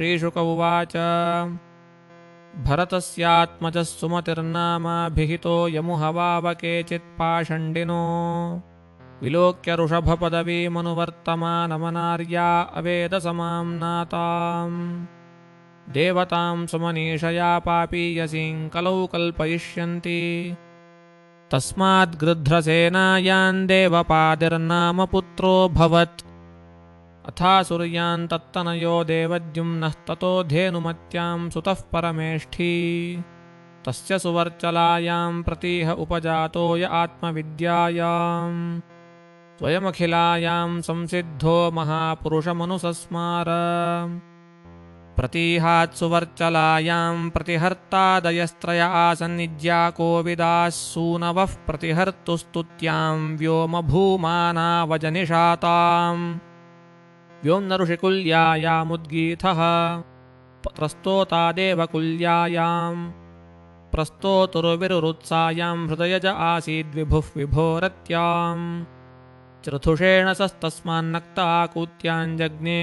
श्रीशुक उवाच भरतस्यात्मजः सुमतिर्नामाभिहितो यमुहवाव केचित्पाषण्डिनो विलोक्य ऋषभपदवीमनुवर्तमानमनार्या अवेदसमां नाताम् देवतां सुमनीषया पापीयसीं कलौ कल्पयिष्यन्ति तस्माद्गृध्रसेनायान् देवपादिर्नाम पुत्रोऽभवत् अथासुर्यान् तत्तनयो देवद्युम्नः ततो धेनुमत्यां सुतः परमेष्ठी तस्य सुवर्चलायां प्रतीह उपजातो य आत्मविद्यायां स्वयमखिलायां संसिद्धो महापुरुषमनुसस्मार प्रतीहात् सुवर्चलायां प्रतिहर्तादयस्त्रय आसन्निज्या कोविदाः सूनवः प्रतिहर्तुस्तुत्यां व्योमभूमानावजनिषाताम् व्योम्नऋषिकुल्यायामुद्गीतः प्रस्तोतादेवकुल्यायां प्रस्तोतुर्विरुरुत्सायां हृदयज आसीद्विभुः विभोरत्यां चतुषेण सस्तस्मान्नक्ताकूत्याञ्जज्ञे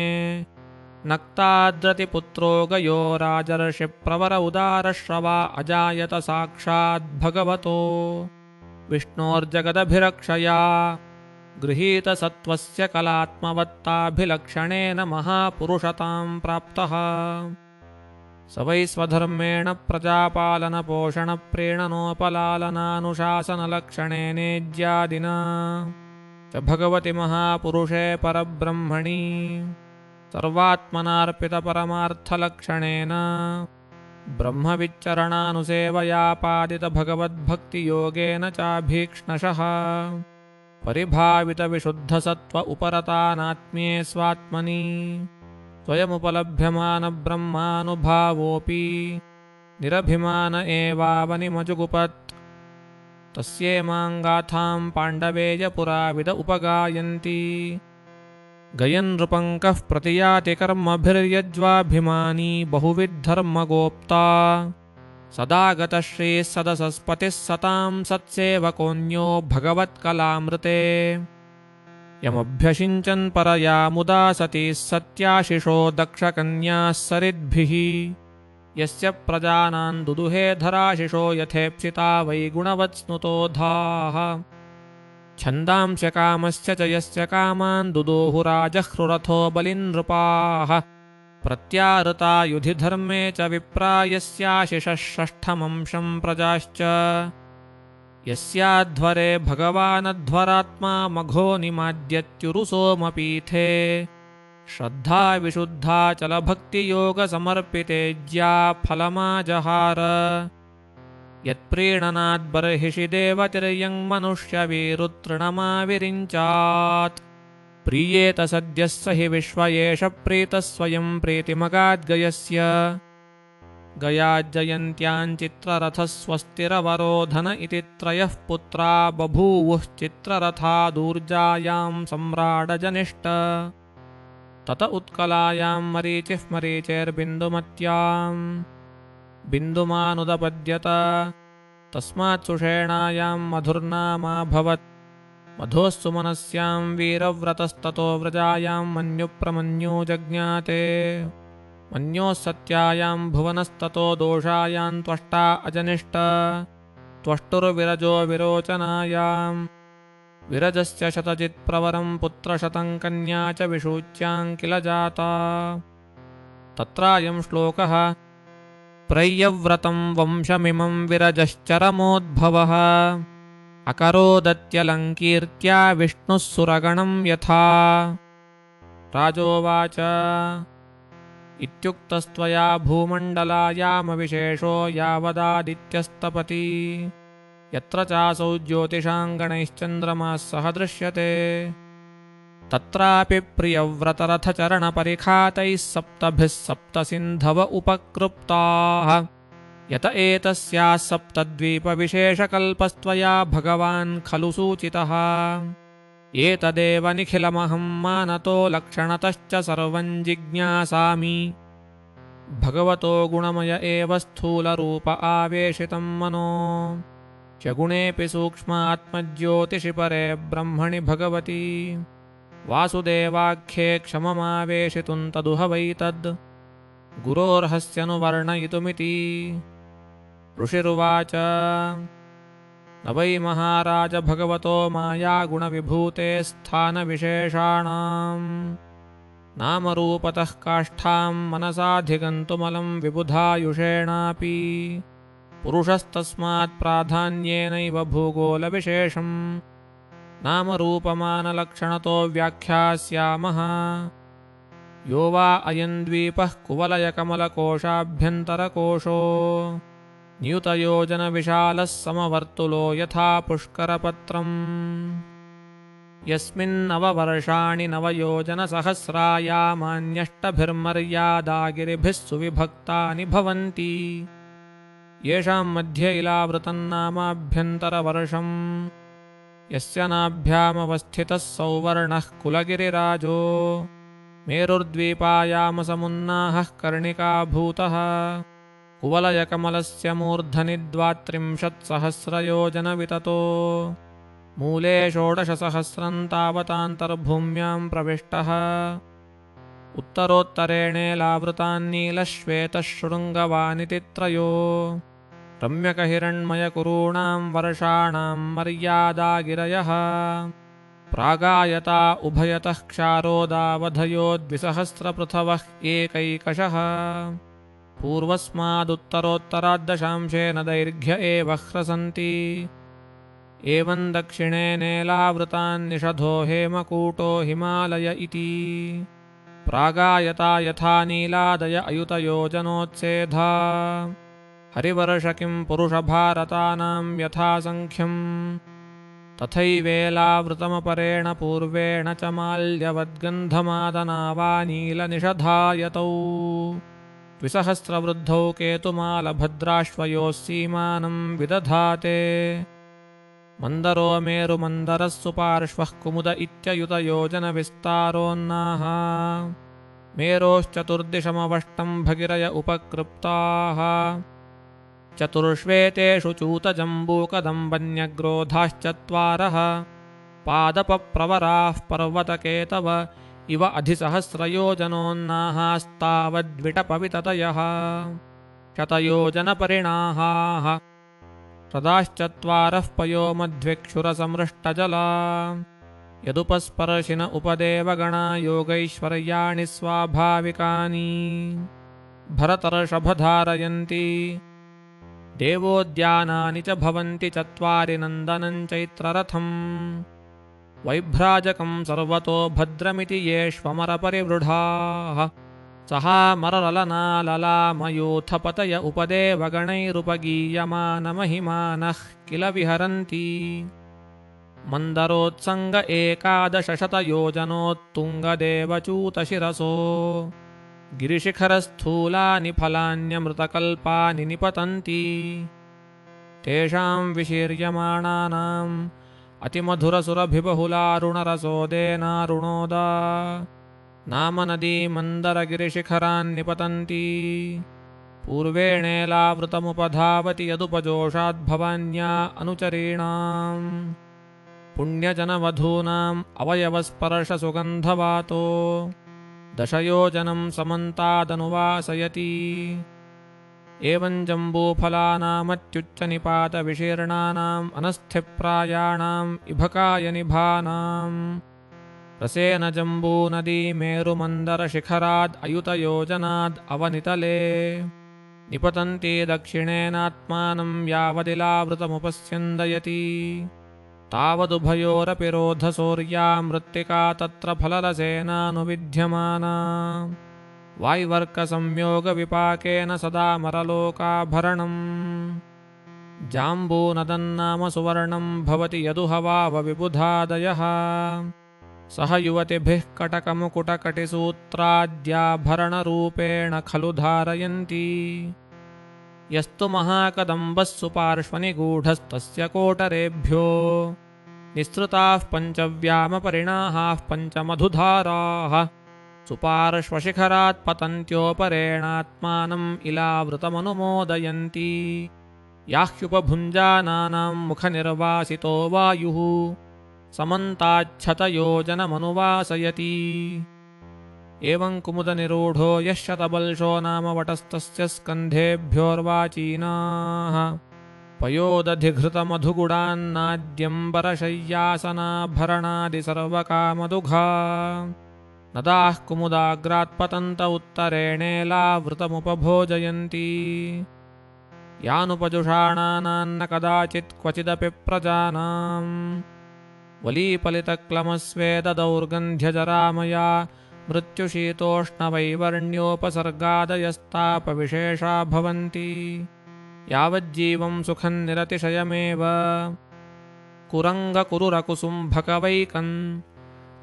नक्ताद्रतिपुत्रो गयो राजर्षिप्रवर उदारश्रवा अजायत साक्षाद्भगवतो विष्णोर्जगदभिरक्षया गृहीतसत्त्वस्य कलात्मवत्ताभिलक्षणेन महापुरुषतां प्राप्तः स वै स्वधर्मेण प्रजापालनपोषणप्रीणनोपलालनानुशासनलक्षणेनेज्यादिना च भगवति महापुरुषे परब्रह्मणि सर्वात्मनार्पितपरमार्थलक्षणेन ब्रह्मविच्चरणानुसेवयापादितभगवद्भक्तियोगेन चाभीक्ष्णशः परिभावितविशुद्धसत्त्व उपरतानात्म्ये स्वात्मनि स्वयमुपलभ्यमानब्रह्मानुभावोऽपि निरभिमान एवावनिमजुगुपत् तस्येमां गाथां पाण्डवेयपुराविद उपगायन्ति गयन्नृपङ्कः प्रतियाति कर्मभिर्यज्वाभिमानी बहुविद्धर्मगोप्ता सदा गतश्रीः सदसस्पतिः सतां सत्सेवकोऽन्यो भगवत्कलामृते यमभ्यषिञ्चन् परया मुदा सतीः सत्याशिषो दक्षकन्याः सरिद्भिः यस्य प्रजानान् दुदुहे धराशिषो यथेप्सिता वै गुणवत्स्नुतोधाः छन्दांस्य कामस्य च यस्य कामान् दुदोहुराजह्रुरथो बलिनृपाः प्रत्यारता युधिधर्मे च विप्रा यस्याशिषः षष्ठमंशं प्रजाश्च यस्याध्वरे भगवानध्वरात्मा मघो निमाद्यत्युरुसोमपीठे श्रद्धा विशुद्धाचलभक्तियोगसमर्पितेज्या फलमाजहार यत्प्रीणनाद्बर्हिषि देवतिर्यङ्मनुष्यवीरुतृणमाविरिञ्चात् प्रीयेत सद्यः स हि विश्व एष प्रीतः स्वयं प्रीतिमगाद्गयस्य गयाज्जयन्त्याञ्चित्ररथस्वस्तिरवरोधन इति त्रयः पुत्रा बभूवुः चित्ररथादूर्जायां सम्राडजनिष्ट तत उत्कलायां मरीचिः मरीचेर्बिन्दुमत्यां बिन्दुमानुदपद्यत तस्मात् सुषेणायां मधुर्नामाभवत् मधोः सुमनस्यां वीरव्रतस्ततो व्रजायां मन्युप्रमन्यो जज्ञाते मन्योः सत्यायां भुवनस्ततो दोषायां त्वष्टा अजनिष्ट त्वष्टुर्विरजो विरोचनायां विरजस्य शतजित्प्रवरं पुत्रशतं कन्या च विषूच्यां किल जाता तत्रायं श्लोकः प्रय्यव्रतं वंशमिमं विरजश्चरमोद्भवः अकरोदत्यलङ्कीर्त्या विष्णुः सुरगणं यथा राजोवाच इत्युक्तस्त्वया भूमण्डलायामविशेषो यावदादित्यस्तपति यत्र चासौ ज्योतिषाङ्गणैश्चन्द्रमाः सह दृश्यते तत्रापि प्रियव्रतरथचरणपरिखातैः सप्तभिः सप्तसिन्धव उपकृप्ताः यत एतस्याः सप्तद्वीपविशेषकल्पस्त्वया भगवान् खलु सूचितः एतदेव निखिलमहं मानतो लक्षणतश्च सर्वं जिज्ञासामि भगवतो गुणमय एव स्थूलरूप आवेशितं मनो शगुणेऽपि सूक्ष्मात्मज्योतिषि परे ब्रह्मणि भगवति वासुदेवाख्ये क्षममावेशितुं तदुह वै तद् गुरोर्हस्यनुवर्णयितुमिति। ऋषिरुवाच न वै महाराज भगवतो मायागुणविभूते स्थानविशेषाणाम् नामरूपतः काष्ठां मनसाधिगन्तुमलं विबुधायुषेणापि पुरुषस्तस्मात् प्राधान्येनैव भूगोलविशेषम् नामरूपमानलक्षणतो व्याख्यास्यामः। यो वा अयं द्वीपः कुवलयकमलकोशाभ्यन्तरकोशो नियुतयोजनविशालः समवर्तुलो यथा पुष्करपत्रम् यस्मिन्नववर्षाणि नवयोजनसहस्रायामान्यष्टभिर्मर्यादागिरिभिः सुविभक्तानि भवन्ति येषां मध्ये इलावृतन्नामाभ्यन्तरवर्षम् यस्य नाभ्यामवस्थितः सौवर्णः कुलगिरिराजो मेरुर्द्वीपायामसमुन्नाहः कर्णिकाभूतः कुवलयकमलस्य मूर्धनि 32,000 मूले 16,000 तावतान्तर्भूम्यां प्रविष्टः उत्तरोत्तरेणेलावृतान्नीलश्वेतः शृङ्गवानिति त्रयो रम्यकहिरण्मयकुरूणां वर्षाणां मर्यादागिरयः प्रागायता उभयतः क्षारोदावधयो 2,000 एकैकशः पूर्वस्मादुत्तरोत्तराद्दशांशेन दैर्घ्य एव ह्रसन्ति एवं दक्षिणेनेलावृतान्निषधो हेमकूटो हिमालय इति प्रागायता यथा नीलादय अयुतयोजनोत्सेधा हरिवर्ष किं पुरुषभारतानां यथासङ्ख्यम् तथैवेलावृतमपरेण पूर्वेण च माल्यवद्गन्धमादनावानीलनिषधायतौ 2,000 केतुमालभद्राश्वयोः सीमानं विदधाते मन्दरो मेरुमन्दरः सुपार्श्वः कुमुद इत्ययुतयोजनविस्तारोन्नाः मेरोश्चतुर्दिशमवष्टं भगिरय उपकृप्ताः चतुर्श्वेतेषु चूतजम्बूकदम्बन्यग्रोधाश्चत्वारः पादपप्रवराः पर्वतकेतव इव अधिसहस्रयोजनोन्नाहास्तावद्विटपविततयः शतयोजनपरिणाहाः हृदाश्चत्वारः पयोमध्विक्षुरसमृष्टजला यदुपस्पर्शिन उपदेवगणा योगैश्वर्याणि स्वाभाविकानि भरतर्षभधारयन्ति देवोद्यानानि च भवन्ति 4 नन्दनं चैत्ररथम् वैभ्राजकं सर्वतो भद्रमिति येष्वमरपरिवृढाः सहामरलनाललामयूथपतय उपदेवगणैरुपगीयमानमहिमानः किल विहरन्ति मन्दरोत्सङ्ग 11,000 गिरिशिखरस्थूलानि फलान्यमृतकल्पानि निपतन्ति तेषां विशीर्यमाणानाम् अतिमधुरसुरभिबहुलारुणरसोदेनारुणोदा नाम नदी मन्दरगिरिशिखरान् निपतन्ति पूर्वेणेलावृतमुपधावति यदुपजोषाद्भवान्या अनुचरीणाम् पुण्यजनवधूनाम् अवयवस्पर्शसुगन्धवातो 10 योजनं समन्तादनुवासयति एवं जम्बूफलानामत्युच्चनिपातविशीर्णानाम् अनस्थिप्रायाणाम् इभकायनिभानाम् रसेन जम्बूनदी मेरुमन्दरशिखराद् अयुतयोजनाद् अवनितले निपतन्ति दक्षिणेनात्मानं यावदिलावृतमुपस्यन्दयति तावदुभयोरपि रोधसौर्या मृत्तिका तत्र फलरसेनानुविध्यमाना वायुवर्कसंयोगविपाकेन सदा मरलोकाभरणम् जाम्बूनदन्नाम सुवर्णं भवति यदुहवावविबुधादयः सह युवतिभिः कटकमुकुटकटिसूत्राद्याभरणरूपेण खलु धारयन्ति यस्तु महाकदम्बः सुपार्श्वनिगूढस्तस्य कोटरेभ्यो निःसृताः पञ्चव्यामपरिणाहाः पञ्चमधुधाराः सुपार्श्वशिखरात् पतन्त्योपरेणात्मानम् इलावृतमनुमोदयन्ति याह्युपभुञ्जानानां मुखनिर्वासितो वायुः समन्ताच्छतयोजनमनुवासयति एवं कुमुदनिरूढो यः शतबल्शो नाम वटस्तस्य स्कन्धेभ्योर्वाचीनाः पयोदधिघृतमधुगुडान्नाद्यम्बरशय्यासनाभरणादिसर्वकामदुघा नदाः कुमुदाग्रात्पतन्त उत्तरेणेलावृतमुपभोजयन्ती यानुपजुषाणानान्न कदाचित् क्वचिदपि प्रजानाम् वलीपलितक्लमस्वेददौर्गन्ध्यजरामया मृत्युशीतोष्णवैवर्ण्योपसर्गादयस्तापविशेषा भवन्ति यावज्जीवं सुखं निरतिशयमेव कुरङ्गकुरुरकुसुम्भकवैकन्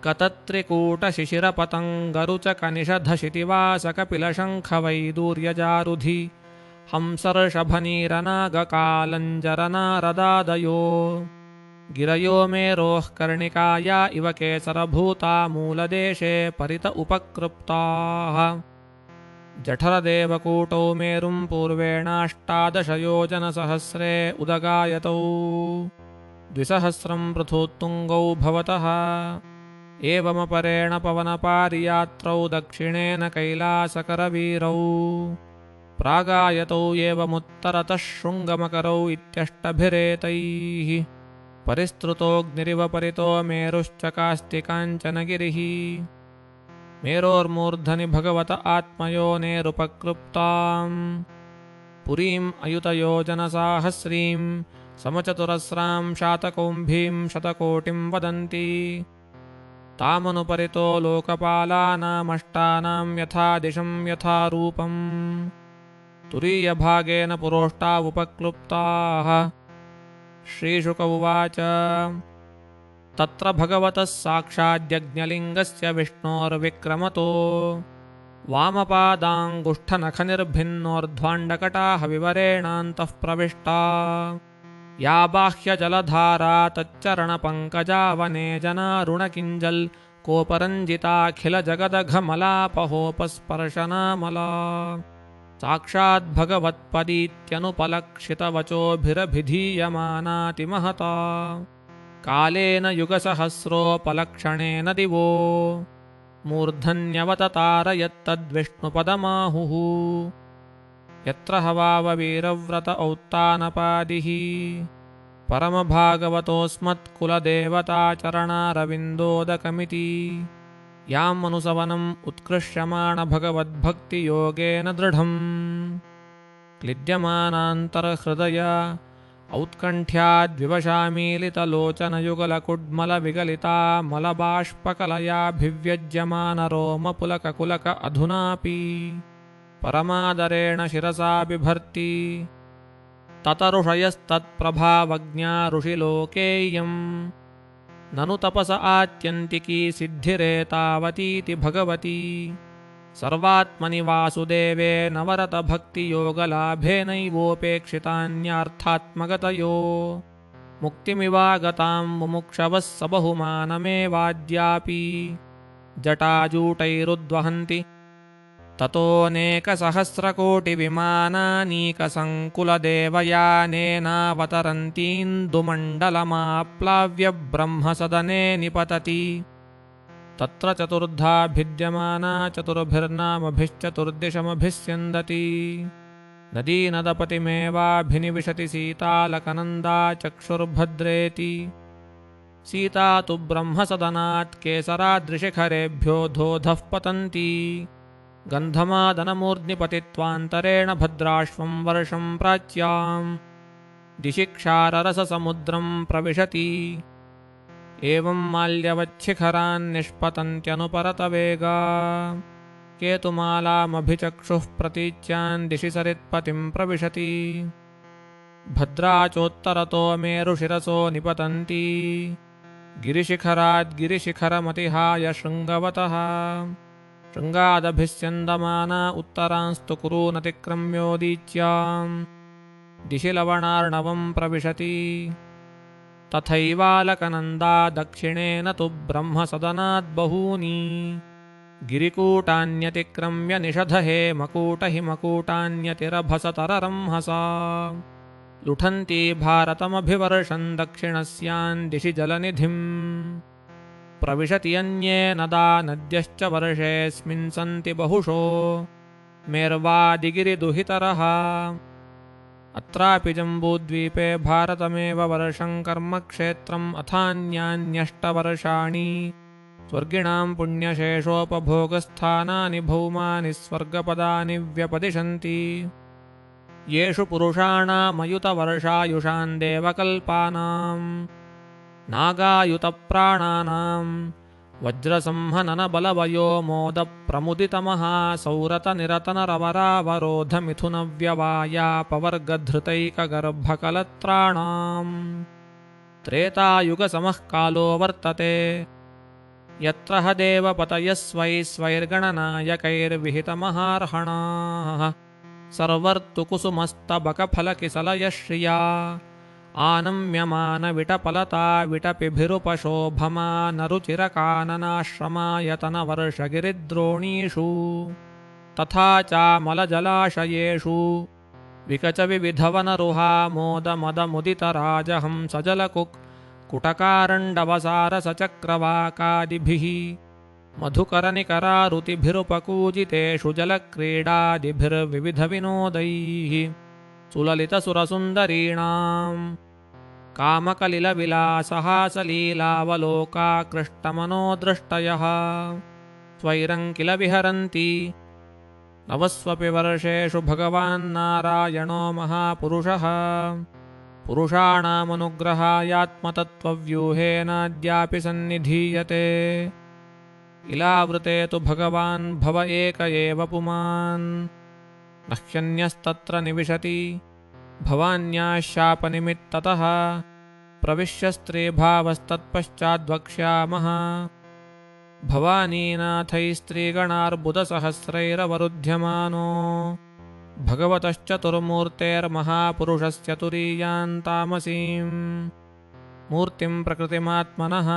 कतत्रिकूटशिशिरपतङ्गरुचकनिषद्धशितिवासकपिलशङ्खवैदूर्यजारुधि हंसर्षभनीरनागकालञ्जरनारदादयो गिरयो मेरोः कर्णिकाया इव केसरभूता मूलदेशे परित उपकृप्ताः जठरदेवकूटौ मेरुं पूर्वेणाष्टादशयोजनसहस्रे उदगायतौ 2,000 पृथुत्तुङ्गौ भवतः एवमपरेण पवनपारियात्रौ दक्षिणेन कैलासकरवीरौ प्रागायतौ एवमुत्तरतः शृङ्गमकरौ इत्यष्टभिरेतैः परिस्तृतोऽग्निरिव परितो मेरुश्च कास्तिकाञ्चनगिरिः मेरोर्मूर्धनि भगवत आत्मयोनेरुपकृप्ताम् पुरीम् अयुतयोजनसाहस्रीं समचतुरस्रां शातकौम्भीं शतकोटिं वदन्ति तामनुपरितो लोकपालानामष्टानां यथा दिशं यथा रूपम् तुरीयभागेन पुरोष्टावुपक्लुप्ताः श्रीशुक उवाच तत्र भगवतः साक्षाद्यज्ञलिङ्गस्य विष्णोर्विक्रमतो वामपादाङ्गुष्ठनखनिर्भिन्नोर्ध्वाण्डकटाहविवरेणान्तः प्रविष्टा या बाह्यजलधारा तच्चरणपङ्कजावने जनारुणकिञ्जल् कोपरञ्जिताखिलजगदघमलापहोपस्पर्शनामला साक्षाद्भगवत्पदीत्यनुपलक्षितवचोभिरभिधीयमानातिमहता कालेन युगसहस्रोपलक्षणेन दिवो मूर्धन्यवततार यत्तद्विष्णुपदमाहुः यत्र हवाववीरव्रत औत्तानपादिः परमभागवतोऽस्मत्कुलदेवताचरणारविन्दोदकमिति यामनुसवनम् उत्कृष्यमाण भगवद्भक्तियोगेन दृढम् क्लिद्यमानान्तरहृदय औत्कण्ठ्याद्विवशामीलितलोचनयुगलकुड्मलविगलिता मलबाष्पकलयाभिव्यज्यमानरोमपुलककुलक अधुनापि परमादरेण शिरसा बिभर्ति ततऋषयस्तत्प्रभावज्ञा ऋषिलोकेयम् ननु तपस आत्यन्तिकी सिद्धिरेतावतीति भगवती सर्वात्मनि वासुदेवे नवरतभक्तियोगलाभेनैवोपेक्षितान्यार्थात्मगतयो मुक्तिमिवागतां मुमुक्षवः स बहुमानमेवाद्यापि जटाजूटैरुद्वहन्ति ततोऽनेकसहस्रकोटिविमानानीकसङ्कुलदेवयानेनावतरन्तीन्दुमण्डलमाप्लाव्य ब्रह्मसदने निपतति तत्र चतुर्धा भिद्यमाना चतुर्भिर्नामभिश्चतुर्दिशमभिस्यन्दति नदीनदपतिमेवाभिनिविशति सीतालकनन्दा चक्षुर्भद्रेति सीता तु ब्रह्मसदनात् केसरादृशिखरेभ्यो धोधः पतन्ति गन्धमादनमूर्ध्निपतित्वान्तरेण भद्राश्वं वर्षं प्राच्यां दिशि क्षाररससमुद्रं प्रविशति एवं माल्यवच्छिखरान्निष्पतन्त्यनुपरतवेगा केतुमालामभिचक्षुः प्रतीच्यान् दिशि सरित्पतिं प्रविशति भद्रा चोत्तरतो मेरुशिरसो निपतन्ति गिरिशिखराद्गिरिशिखरमतिहाय शृङ्गवतः शृङ्गादभिस्यन्दमाना उत्तरांस्तु कुरूनतिक्रम्योदीच्यां दिशि लवणार्णवं प्रविशति तथैवालकनन्दा दक्षिणेन तु ब्रह्मसदनाद्बहूनि गिरिकूटान्यतिक्रम्य निषधहेमकूटहिमकूटान्यतिरभसतररंहसा लुठन्ती भारतमभिवर्षन् दक्षिणस्यां दिशि जलनिधिम् प्रविशति अन्ये नदा नद्यश्च वर्षेऽस्मिन् सन्ति बहुशो मेर्वादिगिरिदुहितरः अत्रापि जम्बूद्वीपे भारतमेव वर्षं कर्मक्षेत्रम् अथान्यान्यष्टवर्षाणि स्वर्गिणां पुण्यशेषोपभोगस्थानानि भौमानि स्वर्गपदानि व्यपदिशन्ति येषु पुरुषाणामयुतवर्षायुषां देवकल्पानां नागायुतप्राणानां वज्रसंहननबलवयो मोदप्रमुदितमहासौरतनिरतनरवरावरोधमिथुनव्यवायापवर्गधृतैकगर्भकलत्राणां त्रेतायुगसमः कालो वर्तते यत्र ह देवपतयः स्वैर्गणनायकैर्विहितमहार्हणाः सर्वर्तुकुसुमस्तबकफलकिसलयः श्रिया आनम्यमानविटपलता विटपिभिरुपशोभमानरुचिरकाननाश्रमायतनवर्षगिरिद्रोणीषु तथा चामलजलाशयेषु विकचविविधवनरुहामोदमदमुदितराजहंसजलकुक्कुटकारण्डवसारसचक्रवाकादिभिः मधुकरनिकरारुतिभिरुपकूजितेषु जलक्रीडादिभिर्विविधविनोदैः सुललितसुरसुन्दरीणां कामकलिलविलासहासलीलावलोकाकृष्टमनोदृष्टयः स्वैरङ्किल विहरन्ति नवस्वपि वर्षेषु भगवान्नारायणो महापुरुषः पुरुषाणामनुग्रहायात्मतत्त्वव्यूहेनाद्यापि सन्निधीयते इलावृते तु भगवान् भव एक एव पुमान् न ह्यन्यस्तत्र निविशति भवान्याः शापनिमित्ततः प्रविश्य स्त्रीभावस्तत्पश्चाद्वक्ष्यामः भवानीनाथैस्त्रीगणार्बुदसहस्रैरवरुध्यमानो भगवतश्चतुर्मूर्तेर्महापुरुषस्य तुरीयान्तामसीं मूर्तिं प्रकृतिमात्मनः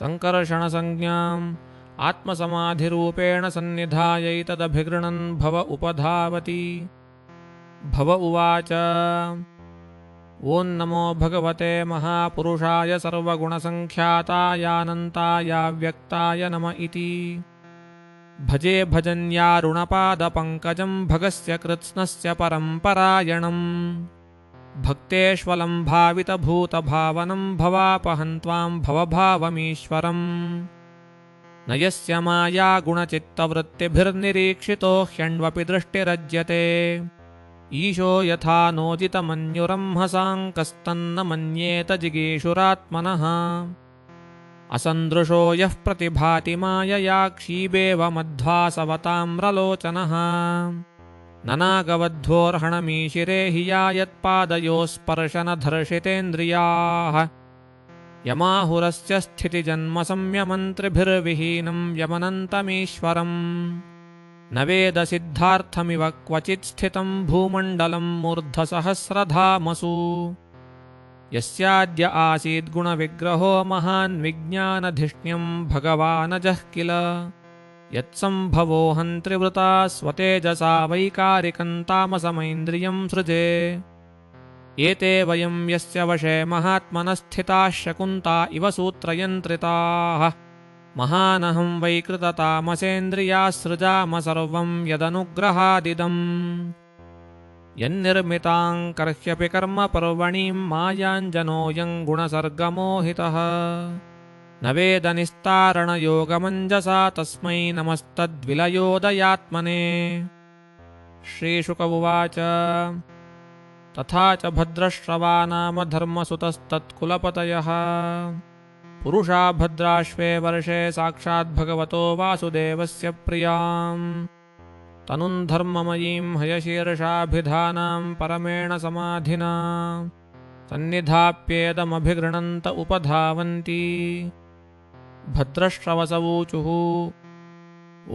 सङ्कर्षणसंज्ञाम् आत्मसमाधिरूपेण सन्निधायैतदभिगृणन् भव उपधावति भव उवाच ॐ नमो भगवते महापुरुषाय सर्वगुणसङ्ख्यातायानन्ताय व्यक्ताय नम इति भजे भजन्यारुणपादपङ्कजं भगस्य कृत्स्नस्य परम्परायणम् भक्तेष्वलं भावितभूतभावनं भवापहं त्वां भवभावमीश्वरम् न यस्य मायागुणचित्तवृत्तिभिर्निरीक्षितो ह्यण्वपि दृष्टिरज्यते ईशो यथा नोदितमन्युरंहसाङ्कस्तन्न मन्येत जिगीषुरात्मनः असन्दृशो यः प्रतिभाति मायया क्षीबेव मध्वासवताम्रलोचनः ननागवध्वोर्हणमीशिरे हि या यत्पादयोः स्पर्शनधर्षितेन्द्रियाः यमाहुरस्य स्थितिजन्मसंयमन्त्रिभिर्विहीनं यमनन्तमीश्वरम् न वेदसिद्धार्थमिव क्वचित् स्थितं भूमण्डलं मूर्धसहस्रधामसु यस्याद्य आसीद्गुणविग्रहो महान् विज्ञानधिष्ण्यं भगवानजः किल यत्सम्भवो हन्त्रिवृता स्वतेजसा वैकारिकं तामसमैन्द्रियं सृजे एते वयं यस्य वशे महात्मनस्थिताः शकुन्ता इव सूत्रयन्त्रिताः महानहं वैकृततामसेन्द्रियासृजाम सर्वं यदनुग्रहादिदम् यन्निर्मितां कर्ह्यपि कर्मपर्वणीं मायाञ्जनोऽयं गुणसर्गमोहितः न वेदनिस्तारणयोगमञ्जसा तस्मै नमस्तद्विलयोदयात्मने श्रीशुक उवाच तथा च भद्रश्रवा नाम धर्मसुतस्तत्कुलपतयः पुरुषा भद्राश्वे वर्षे साक्षाद्भगवतो वासुदेवस्य प्रियां तनुं धर्ममयीं हयशीर्षाभिधानां परमेण समाधिना सन्निधाप्येदमभिगृणन्त उपधावन्ति भद्रश्रवसवूचुः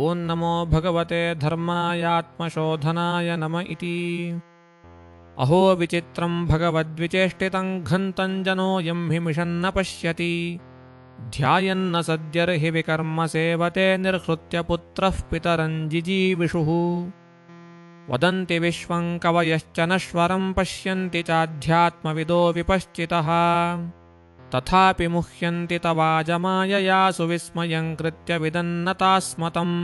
ॐ नमो भगवते धर्मायात्मशोधनाय नम इति अहो विचित्रं भगवद्विचेष्टितं घन्तं जनोऽयं हि मिषन्न पश्यति ध्यायन्न सद्यर्हि विकर्म सेवते निर्हृत्य पुत्रः पितरं जिजीविषुः वदन्ति विश्वं कवयश्च नश्वरं पश्यन्ति चाध्यात्मविदो विपश्चितः तथापि मुह्यन्ति तवाजमायया सुविस्मयं कृत्य विदन्नता स्म तम्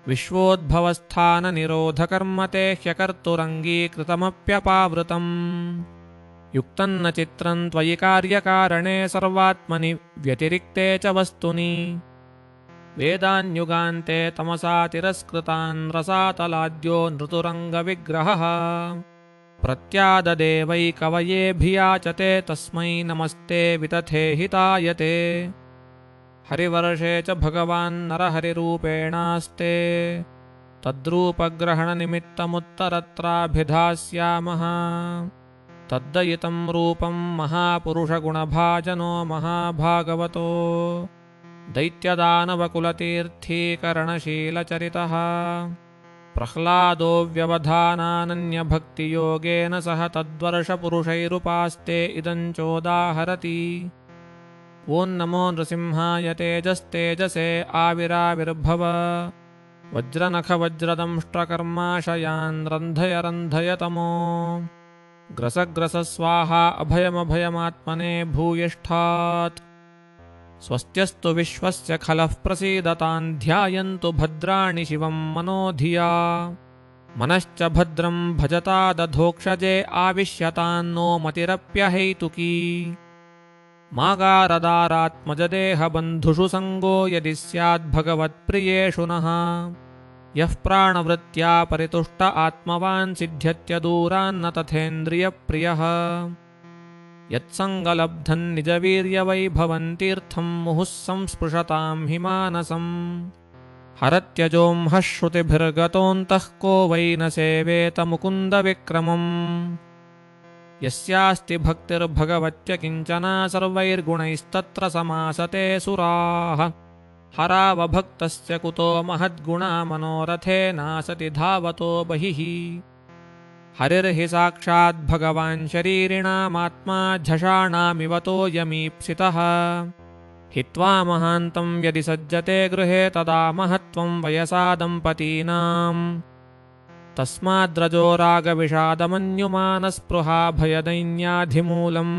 विश्वोद्भवस्थाननिरोधकर्म ते ह्यकर्तुरङ्गीकृतमप्यपावृतम् युक्तन्न चित्रं त्वयि कार्यकारणे सर्वात्मनि व्यतिरिक्ते च वस्तुनि वेदान्युगान्ते तमसा तिरस्कृतान् रसातलाद्यो नृतुरङ्गविग्रहः प्रत्याददे वै कवयेऽभियाचते तस्मै नमस्ते वितथे हितायते हरिवर्षे च भगवान् नरहरिरूपेणास्ते तद्रूपग्रहणनिमित्तमुत्तरत्राभिधास्यामः तद्दयितं रूपं महापुरुषगुणभाजनो महाभागवतो दैत्यदानवकुलतीर्थीकरणशीलचरितः प्रह्लादो व्यवधानानन्यभक्तियोगेन सह तद्वर्षपुरुषैरुपास्ते इदं चोदाहरति ॐ नमो नृसिंहाय तेजस्तेजसे आविराविर्भव वज्रनखवज्रदंष्ट्रकर्माशयान् रन्धय रन्धय तमो ग्रसग्रस स्वाहा अभयमभयमात्मने भूयिष्ठात् स्वस्त्यस्तु विश्वस्य खलः प्रसीदतां ध्यायन्तु भद्राणि शिवं मनोधिया मनश्च भद्रं भजता दधोक्षजे आविश्यतान्नो मतिरप्यहैतुकी मागारदारात्मजदेहबन्धुषु सङ्गो यदि स्याद्भगवत्प्रियेषु नः यः प्राणवृत्त्या परितुष्ट आत्मवान् सिद्ध्यत्यदूरान्न तथेन्द्रियप्रियः यत्सङ्गलब्धं निजवीर्यवैभवं तीर्थं मुहुः संस्पृशतां हि मानसम् हरत्यजोंहः श्रुतिभिर्गतोऽन्तः को वै न सेवेत मुकुन्दविक्रमम् यस्यास्ति भक्तिर्भगवत्य किञ्चना सर्वैर्गुणैस्तत्र समासते सुराः हरावभक्तस्य कुतो महद्गुणा मनोरथेनासति धावतो बहिः हरिर्हि साक्षाद्भगवान् शरीरिणामात्मा झषाणामिवतोऽयमीप्सितः हित्वा महान्तं यदि सज्जते गृहे तदा महत्त्वं वयसा दम्पतीनाम् तस्माद्रजो रागविषादमन्युमानस्पृहा भयदैन्याधिमूलम्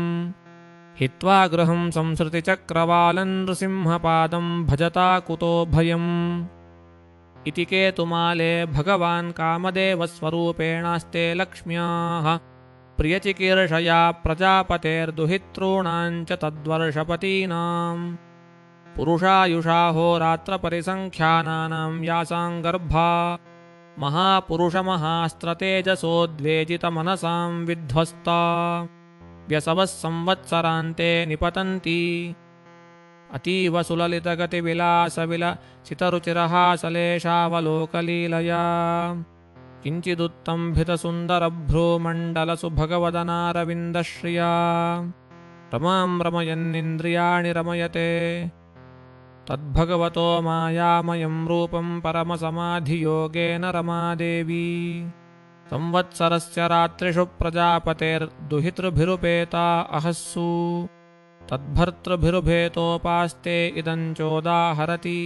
हित्वा गृहं संसृतिचक्रवालं नृसिंहपादं भजता कुतो भयम् इति केतुमाले भगवान् कामदेवस्वरूपेणास्ते लक्ष्म्याः प्रियचिकीर्षया प्रजापतेर्दुहितॄणां च तद्वर्षपतीनां पुरुषायुषाहोरात्रपरिसङ्ख्यानानां व्यासाङ्गर्भा महापुरुषमहास्त्रतेजसोद्वेजितमनसां विध्वस्ता व्यसवः संवत्सरान्ते निपतन्ति अतीव सुललितगतिविलासविलसितरुचिरहासलेशावलोकलीलया किञ्चिदुत्तम्भितसुन्दरभ्रूमण्डलसु भगवदनारविन्दश्रिया रमां रमयन्निन्द्रियाणि रमयते तद्भगवतो मायामयं रूपं परमसमाधियोगेन रमादेवी संवत्सरस्य रात्रिषु प्रजापतेर्दुहितृभिरुपेता अहस्सु तद्भर्तृभिरुभेतोपास्ते इदं चोदाहरति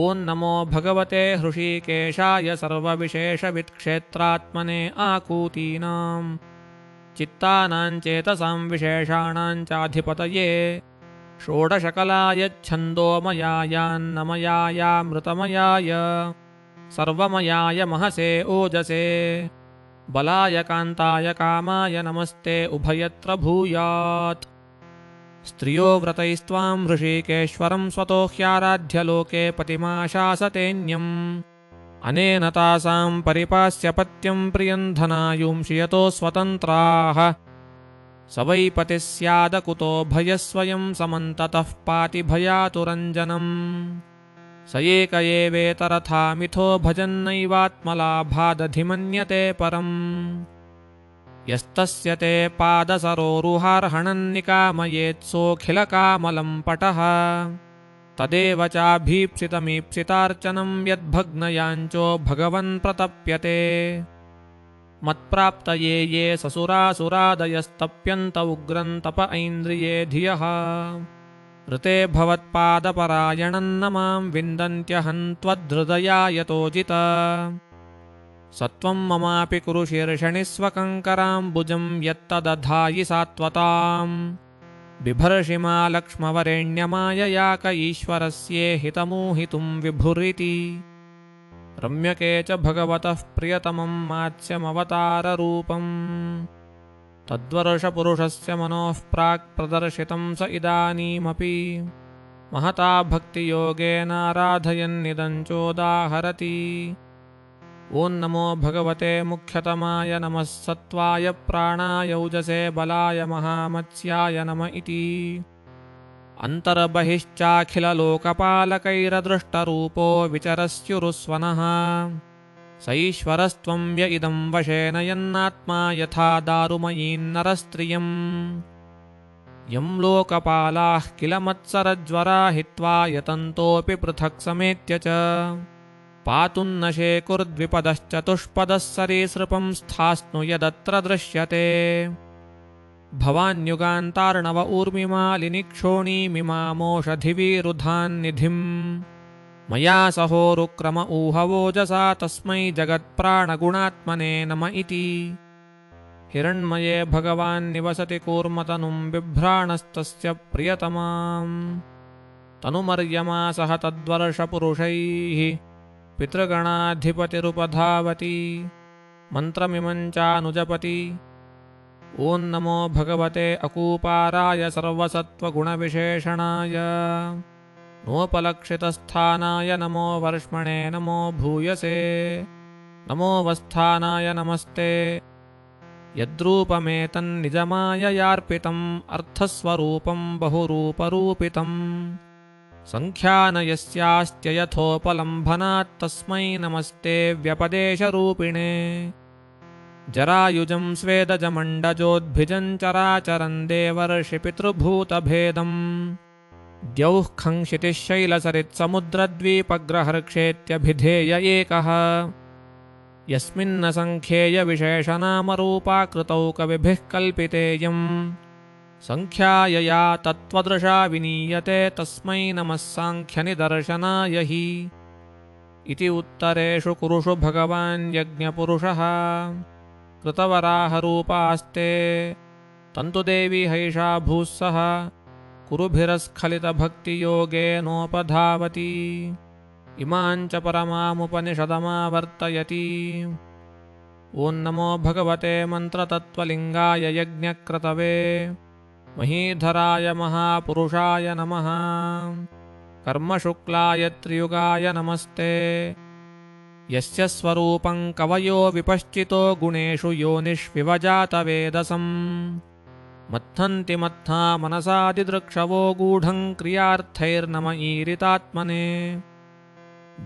ॐ नमो भगवते हृषीकेशाय सर्वविशेषवित्क्षेत्रात्मने आकूतीनां चित्तानां चेतसां विशेषाणां चाधिपतये षोडशकलायच्छन्दोमयायान्नमयायामृतमयाय सर्वमयाय महसे ओजसे बलाय कान्ताय कामाय नमस्ते उभयत्र भूयात् स्त्रियो व्रतैस्त्वां हृषीकेश्वरं स्वतो ह्याराध्यलोके पतिमाशासतेऽन्यम् अनेन तासां परिपास्य पत्यं प्रियं धनायुंषि स्वतन्त्राः स वै पतिः स्यादकुतो भयस्वयं समन्ततः पाति भयातुरञ्जनम् स एक एवेतरथा मिथो भजन्नैवात्मलाभादधिमन्यते परम् यस्तस्य ते पादसरोरुहार्हणन्निकामयेत्सोऽखिलकामलं पटः तदेव चाभीप्सितमीप्सितार्चनं यद्भग्नयाञ्चो भगवन् प्रतप्यते मत्प्राप्तये ये ससुरासुरादयस्तप्यन्त उग्रं तप ऐन्द्रिये धियः ऋते भवत्पादपरायणं न मां विन्दन्त्यहं त्वद्धृदया यतोजित सत्वं ममापि कुरु शीर्षणि स्वकङ्कराम्बुजं यत्तदधायि सात्वताम् बिभर्षि मा लक्ष्मवरेण्यमायया क ईश्वरस्येहितमूहितुं विभुरिति रम्यके च भगवतः प्रियतमं मात्स्यमवताररूपम् तद्वर्षपुरुषस्य मनोः प्राक् प्रदर्शितं स इदानीमपि महता भक्तियोगेनाराधयन्निदञ्चोदाहरति ॐ नमो भगवते मुख्यतमाय नमः सत्त्वाय प्राणायौजसे बलाय महामत्स्याय नम इति अन्तर्बहिश्चाखिललोकपालकैरदृष्टरूपो विचरस्युरुस्वनः स ईश्वरस्त्वं य इदं वशेन यन्नात्मा यथा दारुमयीन्नरस्त्रियम् यं लोकपालाः किल मत्सरज्वरा हित्वा यतन्तोऽपि पृथक् समेत्य च पातुन्न शेकुर्द्विपदश्चतुष्पदः सरीसृपं स्थास्नु यदत्र दृश्यते भवान्युगान्तार्णव ऊर्मिमालिनि क्षोणीमिमामोषधिविरुधान्निधिम् मया सहोरुक्रम ऊहवोजसा तस्मै जगत्प्राणगुणात्मने नम इति हिरण्मये भगवान् निवसति कूर्मतनुं बिभ्राणस्तस्य प्रियतमाम् तनुमर्यमा सह तद्वर्षपुरुषैः पितृगणाधिपतिरुपधावति मन्त्रमिमं चानुजपति ॐ नमो भगवते अकूपाराय सर्वसत्त्वगुणविशेषणाय नोपलक्षितस्थानाय नमो वर्ष्मणे नमो भूयसे नमो वस्थानाय नमस्ते यद्रूपमेतन्निजमाययार्पितम् अर्थस्वरूपं बहुरूपरूपितम् सङ्ख्यानयस्यास्त्ययथोपलम्भनात् तस्मै नमस्ते व्यपदेशरूपिणे जरायुजं स्वेदजमण्डजोद्भिजं चराचरं देवर्षिपितृभूतभेदम् द्यौः खङ्क्षितिशैलसरित्समुद्रद्वीपग्रहर्क्षेत्यभिधेय एकः यस्मिन्न सङ्ख्येयविशेषनामरूपाकृतौ कविभिः कल्पितेयम् सङ्ख्यायया तत्त्वदृशा विनीयते तस्मै नमः साङ्ख्यनिदर्शनाय हि इति उत्तरेषु कुरुषु भगवान् यज्ञपुरुषः कृतवराहरूपास्ते तन्तुदेवी हैषा भूस्सः कुरुभिरस्खलितभक्तियोगेनोपधावति इमां च परमामुपनिषदमावर्तयति ॐ नमो भगवते मन्त्रतत्त्वलिङ्गाय यज्ञक्रतवे महीधराय महापुरुषाय नमः कर्मशुक्लाय त्रियुगाय नमस्ते यस्य स्वरूपं कवयो विपश्चितो गुणेषु योनिष्विवजातवेदसम् मत्थन्ति मत्था मनसादिदृक्षवो गूढं क्रियार्थैर्नम ईरितात्मने